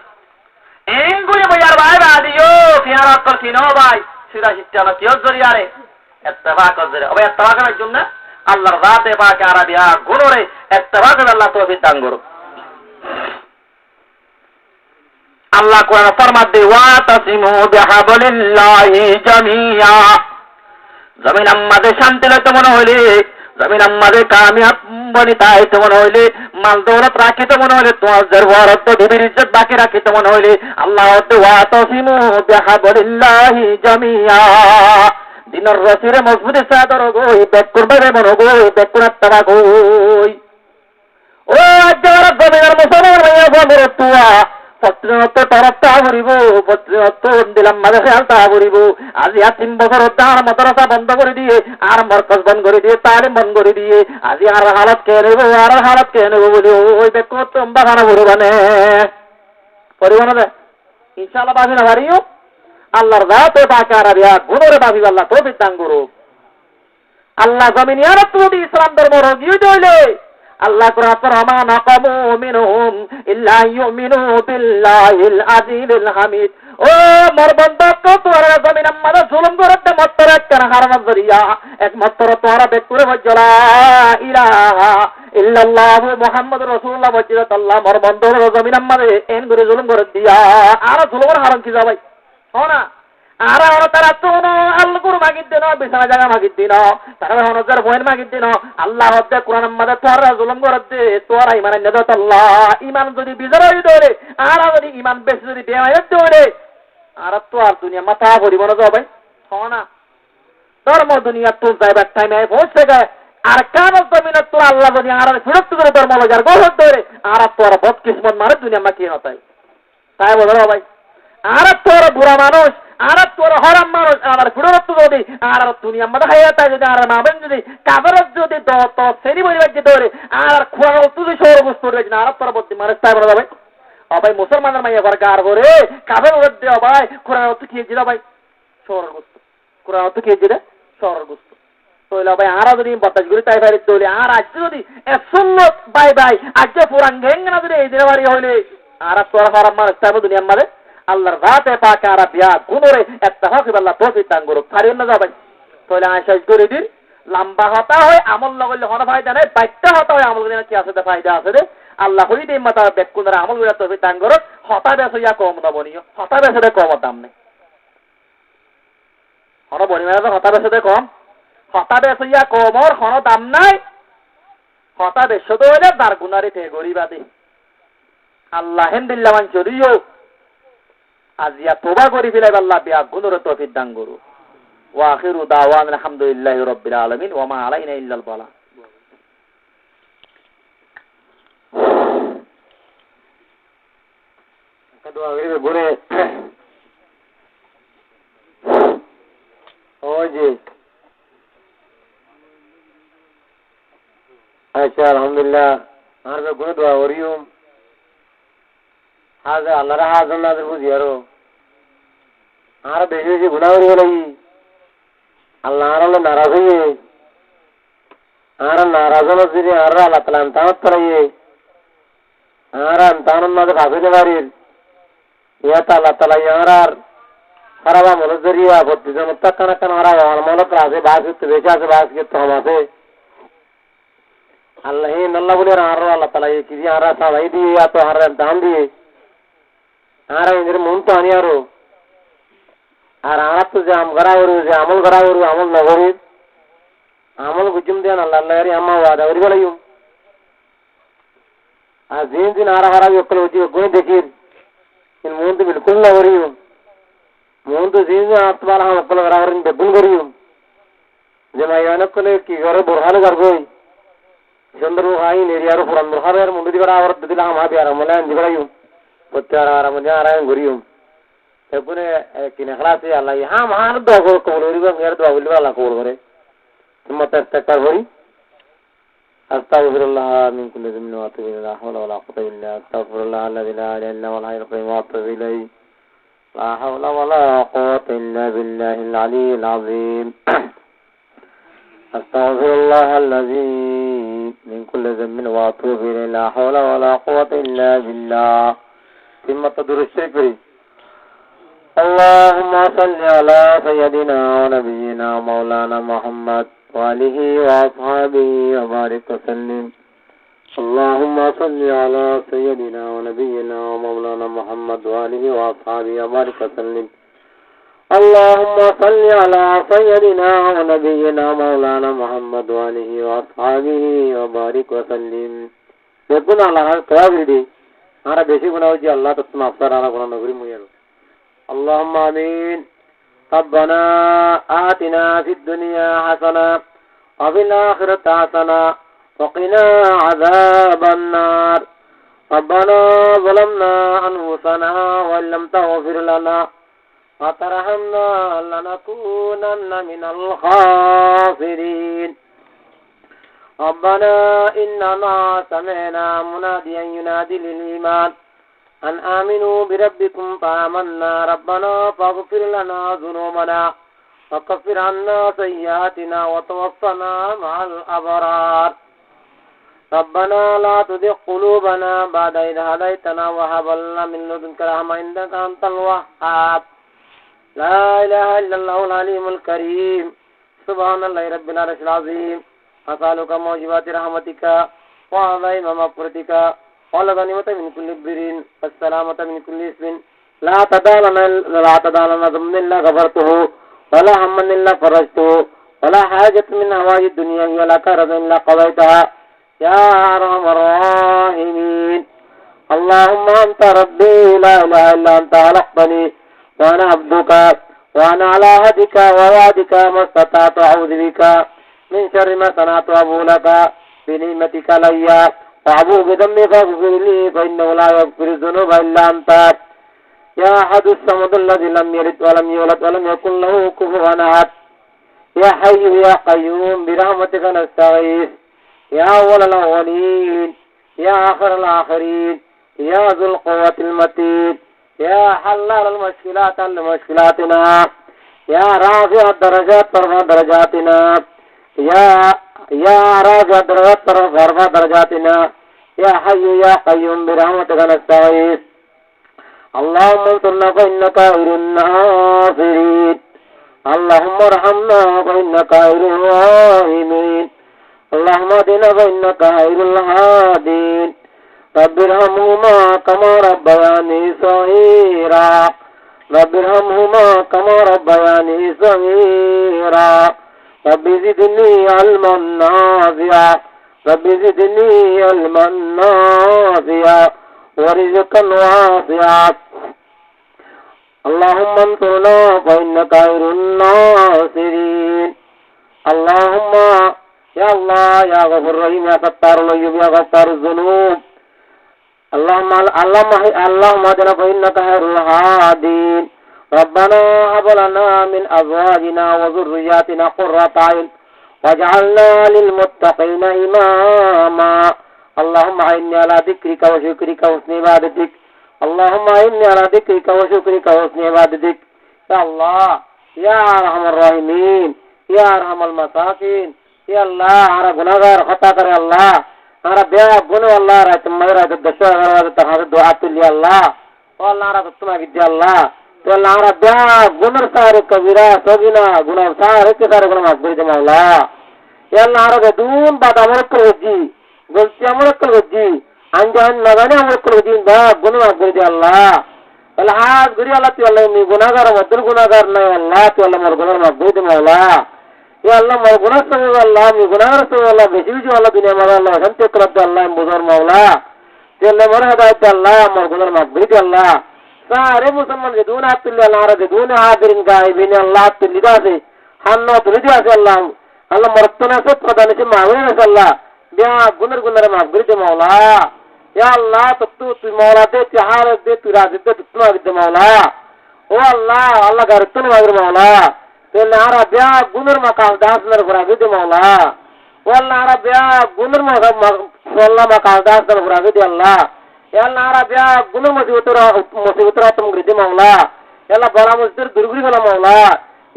এন গুড়ি বইয়ার ভাই বাদিও ফিয়ারা তো কিনো ভাই সিরা শিক্ষা কিয় জরিয়ারে ইত্তেফাক করে হবে ইত্তেফাক করার জন্য আল্লাহর রাতে পাকে আরাবিয়া গুণরে ইত্তেফাক করে আল্লাহ তৌফিক দান করুন আল্লাহ কোরআন ফরমাতে ওয়াতাসিমু বিহাবলিল্লাহি জামিয়া জমিন আমাদে শান্তি লইতে মনে হইলে জমিন আমাদে কামিয়াব বনিতা হইতে মনে হইলে মাল দৌলত রাখিতে মনে হইলে তোমাদের বরত্ব দেবীর ইজ্জত বাকি রাখিতে মনে হইলে আল্লাহ ওয়াতাসিমু বিহাবলিল্লাহি জামিয়া দিনের রসিরে মজবুতি সাদর গই বেক করবে মনে গই বেক করার তারা গই ও আজরা জমিনের মুসলমান ভাইয়া বন্ধুরা তুয়া পত্রিনত তরফটা ভরিব পত্রিনত দিলাম মাঝে খেয়ালটা ভরিব আজি 3 বছর আর মাদ্রাসা বন্ধ করে দিয়ে আর মরকজ বন্ধ করে দিয়ে তালিম বন্ধ করে দিয়ে আজি আর হালত কে নেব আর হালত কে নেব বলে ওই দেখো তোমরা খানা ভরবানে পরিবহন দে ইনশাআল্লাহ বাজি না হারিও আল্লাহর রাতে পাকে আরাবিয়া গুণরে বাজি আল্লাহ তৌফিক দান করো আল্লাহ জমিনে আর যদি ইসলাম ধর্ম রগিয়ে দইলে আল্লাহ কোরআন ফরমা নাকামু মিনহুম ইল্লা ইউমিনু বিল্লাহিল আজিজিল হামিদ ও মরবন্দ তো তোরা জমিন আমাদে জুলুম করতে মাত্র একখানা হারাম জরিয়া একমাত্র তোরা বেকুরে বজলা ইলাহা ইল্লাল্লাহু মুহাম্মাদুর রাসূলুল্লাহ বজিরাত আল্লাহ মরবন্দ জমিন আমাদে এন করে জুলুম করে দিয়া আর জুলুমের হারাম কি যাবাই হনা আর তারা তো আল্লাহর মাগিদ দিন বিছানা জায়গা মাগিদ দিন তারা হনজার বইন মাগিদ দিন আল্লাহ হতে কোরআন আমাদের তোরা জুলুম করতে তোরা ইমান নেদত আল্লাহ ইমান যদি বিজয় হই দরে আর যদি ইমান বেশি যদি বেমায়ত দরে আর তো আর দুনিয়া মাথা ভরিব না যাবে হনা ধর্ম দুনিয়া তো যাইবার টাইমে পৌঁছে যায় আর কান জমিন তো আল্লাহ যদি আর ফিরত করে ধর্ম লজার গোল ধরে আর তোরা বদ কিসমত মানে দুনিয়া মাকি হতাই তাই বলো ভাই আর তোরা বুড়া মানুষ আর তোর হরাম মানুষ আর ফিরত যদি আর দুনিয়া মাথা হায়াতা যদি আর মাবেন যদি কাবরত যদি দত শ্রেণী পরিবার যে ধরে আর খোয়া তুই সৌরবস করবে না আর তোর বদ্দি মানুষ তাই বলো ভাই ভাই মুসলমানের মাইয়া ঘর গার করে কাবের ওর দেওয়া ভাই কোরআন তো খেয়ে দিলা ভাই সৌর গোস্ত কোরআন তো খেয়ে দিলে সৌর গোস্ত তোলা ভাই আর যদি বাতাস ঘুরে তাই বাইরে দৌড়ে আর আজকে যদি সুন্নত বাই বাই আজকে পুরান ঘেঙ্গে না যদি এই দিনে বাড়ি হইলে আর তোর হরাম মানুষ তাই দুনিয়া মারে আল্লাহর রাতে পাকে আরাবিয়া গুণরে ইত্তেফাক আল্লাহ তৌফিক দান করুক পারিও না যাবাই তোলা আশা করে দিন লম্বা হতা হয় আমল লগলে হন ফায়দা নাই বাইকটা হতা হয় আমল কি আছে ফায়দা আছে রে আল্লাহ হই দে মাতা বেকুনরা আমল গুলা তৌফিক দান করুক হতা বেশ ইয়া কম না বনিও হতা বেশে কম দাম নেই হন বনি মানে হতা বেশে কম হতা বেশ ইয়া কমর হন দাম নাই হতা বেশ তো হইলে তার গুনারি তে গরিবাদে আল্লাহ হেনদিল্লাহ মান চরিও আজিয়া তোবা করি ফেলাই আল্লাহ বিয়া গুণরে তৌফিক দান করুক ওয়া আখিরু দাওয়ানা আলহামদুলিল্লাহি রাব্বিল আলামিন ওয়া মা আলাইনা ইল্লাল বালা দোয়া করে ঘুরে ওই যে আচ্ছা আলহামদুলিল্লাহ আর ঘুরে দোয়া করিও হাজে আল্লাহর হাজন নাদের বুঝি আর বেশি বেশি গুণা করিব লাগি আল্লাহ আর নারাজ হইয়ে আর নারাজ হল যদি আর আল্লাহ তালা আন্তানত করাইয়ে আর আন্তানত মাঝে ভাবিতে পারির ইয়াত আল্লাহ তালা ইয়ার খারাপ আমল জরিয়া প্রতিজন কানা কানা হারা আমলত আছে বাস করতে বেশি আছে বাস করতে হম আছে আল্লাহ নল্লা বলে আর আল্লাহ তালা কি দিয়ে আর সবাই দিয়ে এত হার দাম দিয়ে আর এদের মন তো আনি আর আমার তো যে আম করা করু যে আমল করা করু আমল নগরী আমল গুজুম দেন আল্লাহ আল্লাহ আম্মা ওয়াদা করি বলাইম আর দিন দিন আর হারা অকল হচ্ছে গুণ দেখির মন তো বিলকুল না করিম মন তো দিন দিন আত্মাল হাম অকল করা করেন বেগুন করিম যে মাই অনেক কলে কি করে বোরহানে করবই সুন্দর হাই নেরিয়ার পুরান বোরহানের মুন্ডি করা আবার দিলাম হাবি আর মনে আনজি করাইম প্রত্যেক আর মনে আর করিম এরপরে কিনে খেলাছে আল্লাহ হ্যাঁ মার দোয়া কবল করিব মেয়ের দোয়া বলবে আল্লাহ কবল করে তোমার একটা করি আস্তাগফিরুল্লাহ মিন কুল্লি যামবিন ওয়া আতুবু ইলাইহি লা হাওলা ওয়া লা কুওয়াতা ইল্লা বিল্লাহ আস্তাগফিরুল্লাহ আল্লাযী লা ইলাহা ইল্লা হুয়াল হাইয়ুল কাইয়্যুম ওয়া আতুবু ইলাইহি লা হাওলা ওয়া লা কুওয়াতা ইল্লা বিল্লাহিল আলিয়্যিল আযীম আস্তাগফিরুল্লাহ আল্লাযী মিন কুল্লি যামবিন ওয়া আতুবু ইলাইহি লা হাওলা ওয়া লা কুওয়াতা ইল্লা বিল্লাহ তিম্মাত দুরূদ শরীফ اللهم صل على سيدنا ونبينا مولانا محمد وآله وأصحابه وبارك وسلم اللهم صل على سيدنا ونبينا ومولانا محمد وآله وأصحابه وبارك وسلم اللهم صل على سيدنا ونبينا مولانا محمد وآله وأصحابه وبارك وسلم يكون على القيام دي أنا بيشي بناوجي الله تسمع أفسر أنا قرآن نقري ميرو اللهم آمين ربنا آتنا في الدنيا حسنة وفي الآخرة حسنة وقنا عذاب النار ربنا ظلمنا أنفسنا وإن لم تغفر لنا وترحمنا لنكونن من الخاسرين ربنا إننا سمعنا مناديا ينادي للإيمان أن آمنوا بربكم فآمنا ربنا فاغفر لنا ذنوبنا وكفر عنا سيئاتنا وتوفنا مع الأبرار ربنا لا تزغ قلوبنا بعد إذ هديتنا وهب لنا من لدنك رحمة إنك أنت الوهاب لا إله إلا الله العليم الكريم سبحان الله رب العرش العظيم أسألك موجبات رحمتك وعظيم مغفرتك والغنيمة من كل بر والسلامة من كل اسم لا تدع لنا ذنبا إلا غفرته ولا هما إلا فرجته ولا حاجة من هوائج الدنيا هي لك رضا إلا قضيتها يا أرحم الراحمين اللهم أنت ربي لا إله إلا أنت خلقتني وأنا عبدك وأنا على عهدك ووعدك ما استطعت أعوذ بك من شر ما صنعت أبو لك بنعمتك علي وأبو بذنبي فاغفر لي فإنه لا يغفر الذنوب إلا أنت يا أحد الصمد الذي لم يلد ولم يولد ولم يكن له كفوا أحد يا حي يا قيوم برحمتك نستغيث يا أول الأولين يا آخر الآخرين يا ذو القوة المتين يا حلال المشكلات لمشكلاتنا يا رافع الدرجات ترفع درجاتنا يا رافع الدرجات ترفع درجاتنا يا حي يا قيوم برحمتك نستغيث اللهم انصرنا فإنك خير الناصرين اللهم ارحمنا فإنك خير الراحمين اللهم اهدنا فإنك خير الهادين رب ارحمهما كما ربياني صغيرا رب ارحمهما كما ربياني صغيرا رب زدني علما نافعا رب زدني علما نافعا ورزقا واسعا اللهم انصرنا فإنك خير الناصرين اللهم يا الله يا غفور رحيم يا ستار العيوب يا غفار الذنوب اللهم اهدنا فإنك خير الهادين ربنا هب لنا من أزواجنا وذرياتنا قرة أعين واجعلنا للمتقين إماما اللهم أعني على ذكرك وشكرك وحسن عبادتك আল্লাহুম্মা ইন্নী আলা যিকরিকা ওয়া শুকরিকা ওয়া হুসনি ইবাদাতিক। ইয়া আল্লাহ, ইয়া আরহামার রাহিমিন, ইয়া আরহামাল মাসাকিন। ইয়া আল্লাহ, আমরা গুনাহগার খতা করে আল্লাহ, আমরা বেয়া গুনাহ আল্লাহ রাত মাগরাত দশা গরাত তাহার দোয়া তুলি আল্লাহ। ও আল্লাহ, আমরা তোমা গিদি আল্লাহ। তো আল্লাহ, আমরা বেয়া গুনাহ সারে কবিরা সগিনা গুনাহ সারে কে সারে গুনাহ মাফ করে দে মাওলা। ইয়া আল্লাহ, আমরা দুন বাদ আমল করজি, গলতি আমল করজি, আনজান নাগানে আমল করজি, বা গুনাহ মাফ করে দে আল্লাহ। আল্লাহ হাত গরি আল্লাহ, তুই আল্লাহ নি গুনাহগার মদর গুনাহগার নাই আল্লাহ, তুই আল্লাহ মোর গুনাহ মাফ করে দে মাওলা। ইয়া আল্লাহ, মোর গুনাহ সব আল্লাহ, মি গুনাহগার সব আল্লাহ, বেশি বেশি আল্লাহ দুনিয়া মারা আল্লাহ শান্তি করতে আল্লাহ বুঝার মাওলা। তুই আল্লাহ মোর হেদায়েত আল্লাহ, মোর গুনাহ মাফ করে দে আল্লাহ। সারে মুসলমান যে দুন হাত তুললে আল্লাহ, আর যে দুন হাদিরিন গায়বিন আল্লাহ তুলি দাসে হান্না তুলি দাসে আল্লাহ। আল্লাহ মরতনা সব কথা নিছে মাওলা আল্লাহ, বিয়া গুনার গুনারে মাফ করে দে মাওলা। ইয়া আল্লাহ, তুই মাওলা দে, তুই হারত দে, তুই রাজিদ দে, তুই মাফ দে মাওলা। ও আল্লাহ, আল্লাহ গারতন মাগর মাওলা। তুই নারা বিয়া গুনার মাকাল দাস নর ঘুরাবে দে মাওলা। ও আল্লাহ, নারা বিয়া গুনার মাল্লা মাকাল দাস নর ঘুরাবে দে আল্লাহ। ইয়া আল্লাহ, নারা বিয়া গুনার মুসিবতরা তুম করে দে মাওলা। ইয়া আল্লাহ, বড় মুসিবত দুরগুরি গলা মাওলা।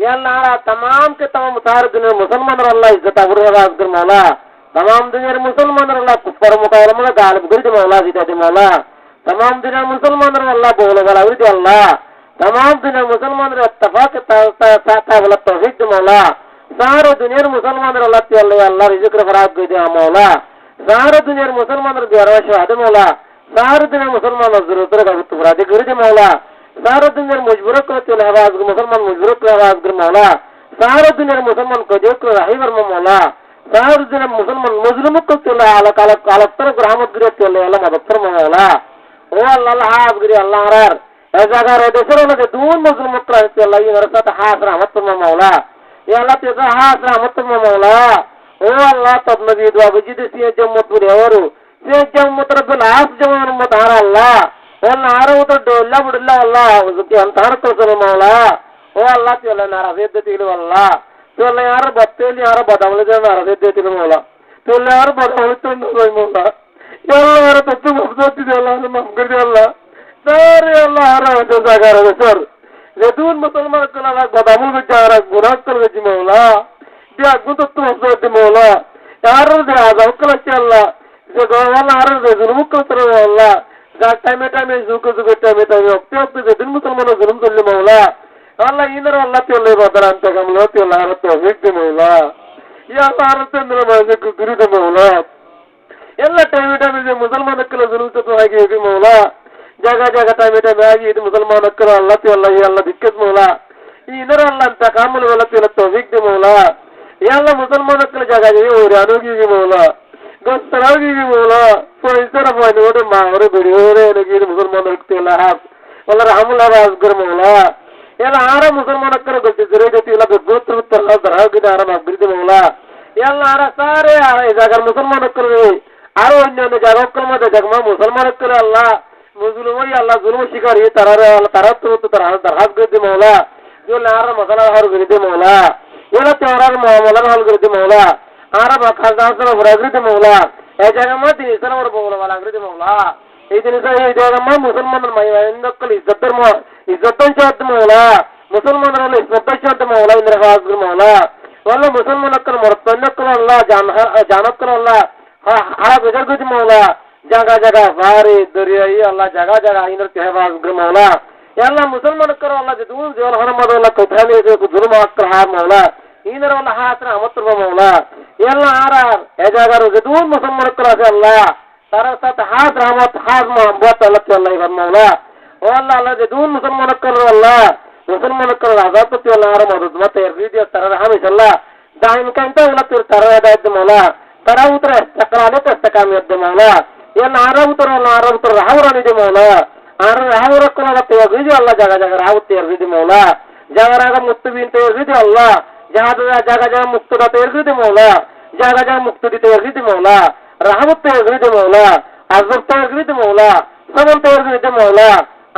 ইয়া আল্লাহ, নারা तमाम के तमाम मुतार दुनिया मुसलमान अल्लाह इज्जत अबुर कर मौला। तमाम दुनिया मुसलमान अल्लाह कुफर मुकाबला में गालिब कर दे मौला, जीता दे मौला। तमाम दुनिया मुसलमान अल्लाह बोले वाला कर दे अल्लाह। तमाम दुनिया मुसलमान इत्तेफाक ता वाला तौहीद दे मौला। सारे दुनिया मुसलमान अल्लाह ते अल्लाह रिज़्क़ फराग कर दे मौला। सारे दुनिया मुसलमान बेरवा शहाद मौला। सारे दुनिया मुसलमान जरूरत का फराग कर दे मौला। सारे दुनिया मजबूर को ते आवाज मुसलमान मजबूर को आवाज कर मौला। सारे दुनिया मुसलमान को जो को राही वर मौला। सारे दुनिया मुसलमान मजलूम को ते अलग अलग अलग तरह रहमत गिरे ते अल्लाह मदद कर मौला। ओ अल्लाह हाफ गिरे अल्लाह हरार ऐसा कर देशर ने दून मजलूम को ते अल्लाह ये रसत हाफ रहमत कर मौला। या अल्लाह ते हाफ रहमत कर मौला। ओ अल्लाह तब नबी दुआ बजिद से जम्मत रे और से जम्मत रब्बुल आस जमान मतार अल्लाह वल्ला आरो तो डोला बुडला अल्लाह उसके अंतार को सर मौला। ओ अल्लाह ते अल्लाह नारा वेद ते अल्लाह तो अल्लाह यार बत्तेली यार बदावले जे नारा वेद ते मौला। तो अल्लाह यार बदावले तो नहीं मौला। या अल्लाह यार तो मफसद दे अल्लाह ने माफ कर दे अल्लाह। सारे अल्लाह यार तो जागर है सर जदून मुसलमान को अल्लाह बदावल बेचारा गुनाह कर दे मौला। ये अगु तो मफसद दे मौला यार दे आजा कल अल्लाह जो वाला यार दे जुल्म को तर अल्लाह टाइम टाइम जुक जुक टाइम टाइम वक्त वक्त दिन मुसलमान जुल्म कर ले मौला। अल्लाह इनर अल्लाह ते ले बदर अंत कम लो ते अल्लाह तो वेक दे मौला। या अल्लाह ते मेरे माजे को गुरु दे मौला। ಎಲ್ಲ ಟೈಮ್ ಮುಸಲ್ಮಾನಕ್ಕಲ್ಲ ಜುಲೂಸತ್ತು ಇದೆ ಮೌಲ ಜಾಗ ಜಾಗ ಟೈಮ್ ಆಗಿ ಇದು ಮುಸಲ್ಮಾನಕ್ಕಲ್ಲ ಅಲ್ಲತಿ ಅಲ್ಲ ಈ ಅಲ್ಲ ದಿಕ್ಕತ್ ಮೌಲ ಈ ಇದರ ಅಲ್ಲ ಅಂತ ಕಾಮಲು ಅಲ್ಲತಿ ಅಲ್ಲ ತೌಫೀಕ್ ಮೌಲ ಎಲ್ಲ ಮುಸಲ್ಮಾನಕ್ಕಲ್ಲ ಜಾಗ ಓರಿ ಅನುಗಿ ಮೌಲ ಗೊತ್ತರಾಗಿ ಮೌಲ ಸೊ ಇತರ ನೋಡಿ ಮಾವರೆ ಬಿಡಿಯೋರೆ ಇದು ಮುಸಲ್ಮಾನಕ್ಕಲ್ಲ ವಲ್ಲ ರಹಮುಲ್ಲಾ ಅಸ್ಗರ್ ಮೌಲ ಎಲ್ಲ ಆರ ಮುಸಲ್ಮಾನಕ್ಕಲ್ಲ ಗೊತ್ತಿದ್ರೆ ಜೊತೆ ಇಲ್ಲ ಗೊತ್ತಿರುತ್ತಲ್ಲ ದರಾಗಿದ ಆರಾಮ ಅಭಿವೃದ್ಧಿ ಮೌಲ ಎಲ್ಲ ಆರ ಸಾರೆ ಜಾಗ ಮುಸಲ್ಮಾನಕ್ಕಲ್ಲ আরো অন্যান্য জায়গার মধ্যে দেখমা মুসলমান করে আল্লাহ মুসলিমই আল্লাহ জুলুম শিকার এই তারা তো তারা গদি মৌলা जो नार मसला हर गदी मौला ये त्योहार मामला हल गदी मौला आरा खासदार गदी मौला ए जगह में दिन सर और बोल वाला गदी मौला ये दिन से ये जगह में मुसलमान इंदकल इज्जत चाहते मौला मुसलमान इज्जत चाहते मौला इंद्र खास मौला वाला मुसलमान अक्कल मरतन अल्लाह जानत अल्लाह हाँ बेगर कुछ मौला जगह जगह सारे दरियाई अल्लाह जगह जगह इधर कहवाज मौला ಎಲ್ಲ ಮುಸಲ್ಮಾನ ಕರೋ ಅಲ್ಲ ಜದೂನ್ ಜೋಲ್ ಹರಮದಲ್ಲ ಕೌತಾಲಿ ಜುಲ್ಮ ಅಕ್ರ ಹಾರ್ ಮೌಲ ಇನರ ಅಲ್ಲ ಹಾತ್ರ ಅಮತ್ರ ಮೌಲ ಎಲ್ಲ ಆರಾರ್ ಎಜಾಗರು ಜದೂನ್ ಮುಸಲ್ಮಾನ ಕರೋ ಅಲ್ಲ ಸರಸತ್ ಹಾತ್ ರಹಮತ್ ಹಾತ್ ಮೊಹಬ್ಬತ್ ಅಲ್ಲ ಅಲ್ಲ ಇವ ಮೌಲ ಓ ಅಲ್ಲ ಅಲ್ಲ ಜದೂನ್ ಮುಸಲ್ಮಾನ ಕರೋ ಅಲ್ಲ ಮುಸಲ್ಮಾನ ಕರೋ ಆಜಾತ್ ಅಲ್ಲ ಆರ ಮದದ್ ಮತ್ತೆ ರೀತಿಯ ತರ ಹಮೇಶ ಅಲ್ಲ ದಾಯಿನ್ ಕಂತ ಅಲ್ಲ ತರ ಅದಾಯ್ತು ಮೌಲ ತರ ಉತ್ತರ ಚಕ್ರಾಲೆ ತಸ್ತಕಾಮಿ ಅದ್ದ ಮೌಲ ಎಲ್ಲ ಆರ ಉತ್ತರ ರಾಹುರಾನಿದೆ ಮೌಲ आर राहुरक्कल तेरगिदि अल्लाह जगह जगह राहु तेरगिदि मौला जगह जगह मुक्तबीन तेरगिदि अल्लाह जगह जगह मुक्तदा तेरगिदि मौला जगह जगह मुक्तदी तेरगिदि मौला राहु तेरगिदि मौला अज़ब तेरगिदि मौला सबन तेरगिदि मौला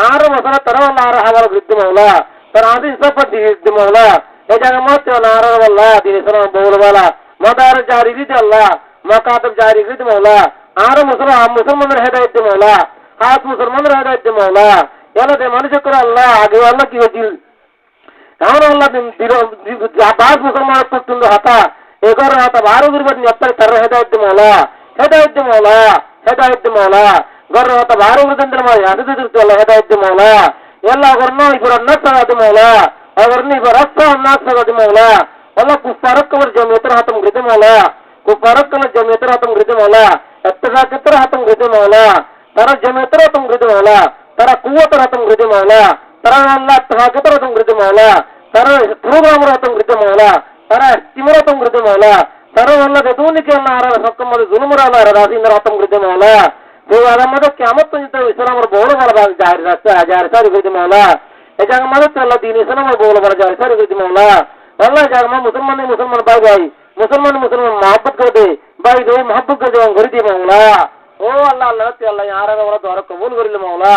आर मसला तरह अल्लाह राहवर गिदि मौला तरादी सब गिदि मौला ए जगह मत नार वल्ला दिन सर बोल वाला मदार जारी गिदि अल्लाह मकातब जारी गिदि मौला आर मसला मुसलमान हिदायत मौला খাস মুসলমানের হেদায়েত দে মাওলা এলা দে মানুষ করে আল্লাহ আগে আল্লাহ কি হয়েছিল এখন আল্লাহ পাঁচ মুসলমান পর্যন্ত হাতা 11 হাতা 12 গুরবাদ নিয়ে তার হেদায়েত দে মাওলা হেদায়েত দে মাওলা হেদায়েত দে মাওলা গর হাতা 12 গুরবাদ মাই হাতে দিতে আল্লাহ হেদায়েত দে মাওলা এলা গরনো ইবর নাস সাগাতে মাওলা আগরনি ইবর রাস্তা নাস সাগাতে মাওলা আল্লাহ কুফারক কবর জমিয়তের হাতম গৃতে মাওলা কুফারক কবর জমিয়তের হাতম গৃতে মাওলা ইত্তেফাকের হাতম গৃতে মাওলা তারা জমিয়তের হাতম গৃতে মাওলা তারা কুওয়াতের হাতম গৃতে মাওলা তারা আল্লাহ ইত্তেফাকের হাতম গৃতে মাওলা তারা প্রোগ্রামের হাতম গৃতে মাওলা তারা ইস্তিমার হাতম গৃতে মাওলা তারা আল্লাহ বেদুনিকে আল্লাহ আর সক্কমদ জুলুমর আল্লাহ রাজিনের হাতম গৃতে মাওলা তো আমাদের কিয়ামত পর্যন্ত ইসলামের বড় বড় জাহির রাস্তা জাহির সারি গৃতে মাওলা এই জায়গা আমাদের আল্লাহ দিন ইসলামের বড় বড় জাহির সারি গৃতে মাওলা আল্লাহ জাগমা মুসলমান ভাই ভাই মুসলমান मोहब्बत कर दे भाई दो मोहब्बत कर दे घरी दे मौला ओ अल्लाह अल्लाह ते अल्लाह यार वाला द्वारा कबूल कर ले मौला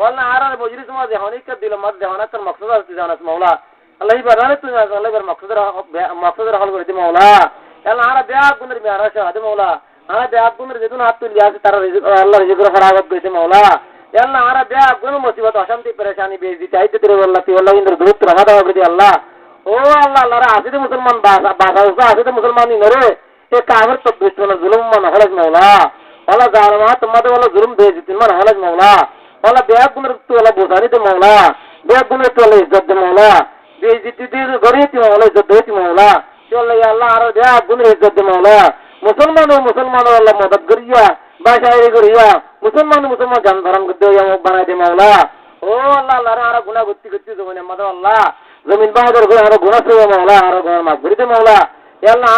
वरना आरा मजलिस में जहानी का दिल मत जहाना कर मकसद है जाना मौला अल्लाह ही बराने तू अल्लाह कर मकसद हल कर दे मौला अल्लाह आरा ब्याह गुनर में आरा शाह दे मौला आरा ब्याह गुनर दे तू हाथ तो लिया से तारा अल्लाह रिज़्क़ खराबत दे मौला अल्लाह आरा ब्याह गुनर मुसीबत अशांति परेशानी बेइज्जती चाहिए तेरे अल्लाह ते अल्लाह इंद्र दूत रहा था कर दे अल्लाह ओ अल्लाह अल्लाह रा आसिद मुसलमान बासा उसा आसिद मुसलमान नहीं नरे ये काफिर तो दुश्मन जुल्म मन हलज मौला वाला जालिमात मद वाला जुल्म बेइज्जती मन हलज मौला वाला बेअद गुनर तो वाला बोसानी दे मौला बेअद गुनर तो वाला इज्जत दे मौला बेइज्जती दे गरी ती मौला इज्जत दे ती मौला तो अल्लाह आरा बेअद गुनर इज्जत दे मौला मुसलमान वाला मदद करिया बाशायरी करिया मुसलमान जन धर्म दे या बना दे मौला ओ अल्लाह अल्लाह आरा गुनाह गुत्ती गुत्ती जमाने मद अल्लाह जमीन बहादुर को आरो गुनाह से मौला आरो गुनाह माफी दे मौला या अल्लाह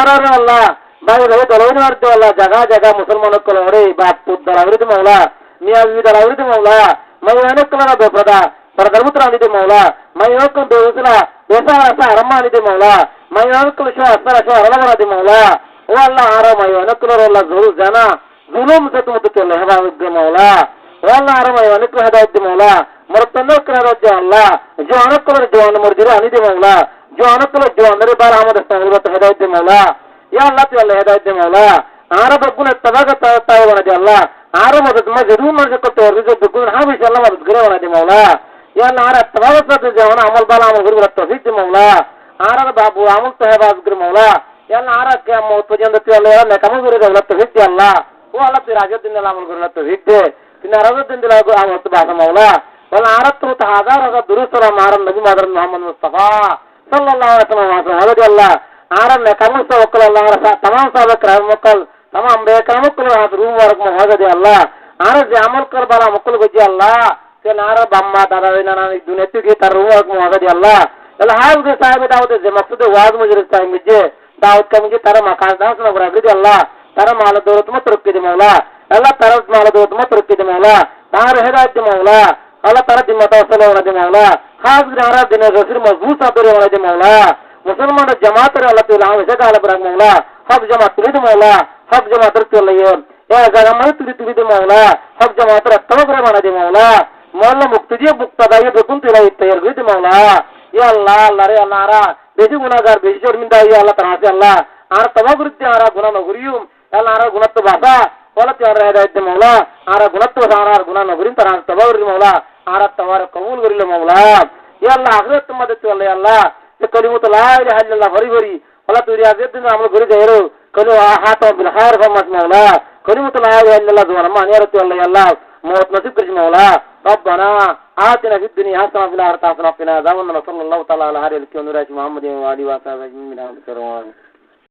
आरा अल्लाह भाई भाई दरवाजे मारते अल्लाह जगह जगह मुसलमानों को लड़े बाप पुत दरावरी दे मौला मियां बीवी दरावरी दे मौला मैं अनेक कलरा बेपरदा परदरमुत्रा दे मौला मैं अनेक को बेवसला ऐसा ऐसा रम्मा दे मौला मैं अनेक को शो असर शो हलवा दे मौला ओ अल्लाह आरो मैं अनेक कलरा अल्लाह जरूर जाना जुलूम से तुम तो लहवा दे मौला ओ अल्लाह आरो मैं अनेक को हिदायत दे मौला मरतनो करा दे अल्लाह जो अनेक कलर जवान मर्दिरा अनि दे मौला जो अनेक कलर जवान रे बार हमद संगत हिदायत दे मौला या अल्लाह ते अल्लाह हिदायत दे मौला आरा बगुन तबागत ताय बना दे अल्लाह आरा मदद में जरूर मर्ज को तो रिज़ बगुन हां भी अल्लाह मदद करे बना दे मौला या अल्लाह आरा तबागत से जवान अमल बाला अमल गुरु तौफीक दे मौला आरा बाबू अमल तो है बात कर मौला या अल्लाह आरा क्या मौत पर्यंत ते अल्लाह ने कम गुरु दे तौफीक दे अल्लाह वो अल्लाह ते राजत दिन अमल गुरु तौफीक दे तीन राजत दिन दिला को अमल तो बात मौला वला आरत तो हजार हजार दुरुस्त और मारन नबी मोहम्मद मुस्तफा सल्लल्लाहु अलैहि वसल्लम अल्लाह आरन ने कमल से वकल अल्लाह तमाम साहब कराम वकल तमाम बेकराम को हाथ रूम वर्क में हो गए अल्लाह आरत जे अमल कर बाला मुकल गजे अल्लाह के नार बम्मा दादा नाना दुनिया की तर रूम वर्क में हो गए अल्लाह अल्लाह हाल के साहब दावत जे मकसद वाज मुजरिस टाइम मुझे दावत का मुझे तारा मकान दास न बरा गजे अल्लाह तारा माल दौलत मत रुक दे मौला अल्लाह तारा माल दौलत मत रुक दे मौला तारा हिदायत दे मौला अल्लाह तारा दिम्मत वसल होने दे मौला खास ग्राहक दिन रसूल मजबूत सादर होने दे मौला मुसलमान जमात रे अल्लाह तआला हमेशा काल पर मौला हक जमात रे मौला हक जमात रे लयो या जगह मन तुली दे मौला हक जमात रे तवकर बना दे मौला मौला मुक्तदी मुक्तदाई बेकुन तेरा तैयार दे मौला या अल्लाह अल्लाह रे अल्लाह रा बेजी गुनाहगार बेजी शर्मिंदा या अल्लाह ताला से अल्लाह आर तवकर आरा गुनाह नगरियु अल्लाह आरा गुनाह तो बासा वला त्यार हिदायत दे मौला आरा गुनाह तो आरा गुनाह नगरिन तरह तवकर मौला आरा तवार कबूल करिले मौला या अल्लाह आखिरत मदद चले अल्लाह ते कलिमत ला इलाहा इल्लल्लाह भरी भरी वला तुरी आखिरत दिन हम घरी गएरो कलो हाथ बिल खैर फमस मौला कलिमत ला इलाहा इल्लल्लाह दुआ मान या रत अल्लाह मौत नसीब कर मौला रब्बना आतिना फिद दुनिया हसना फिल आखिरति हसना वक़िना अज़ाबन्नार सल्लल्लाहु तआला अला हरी मुहम्मद व आलिहि व सहाबिहि अजमईन।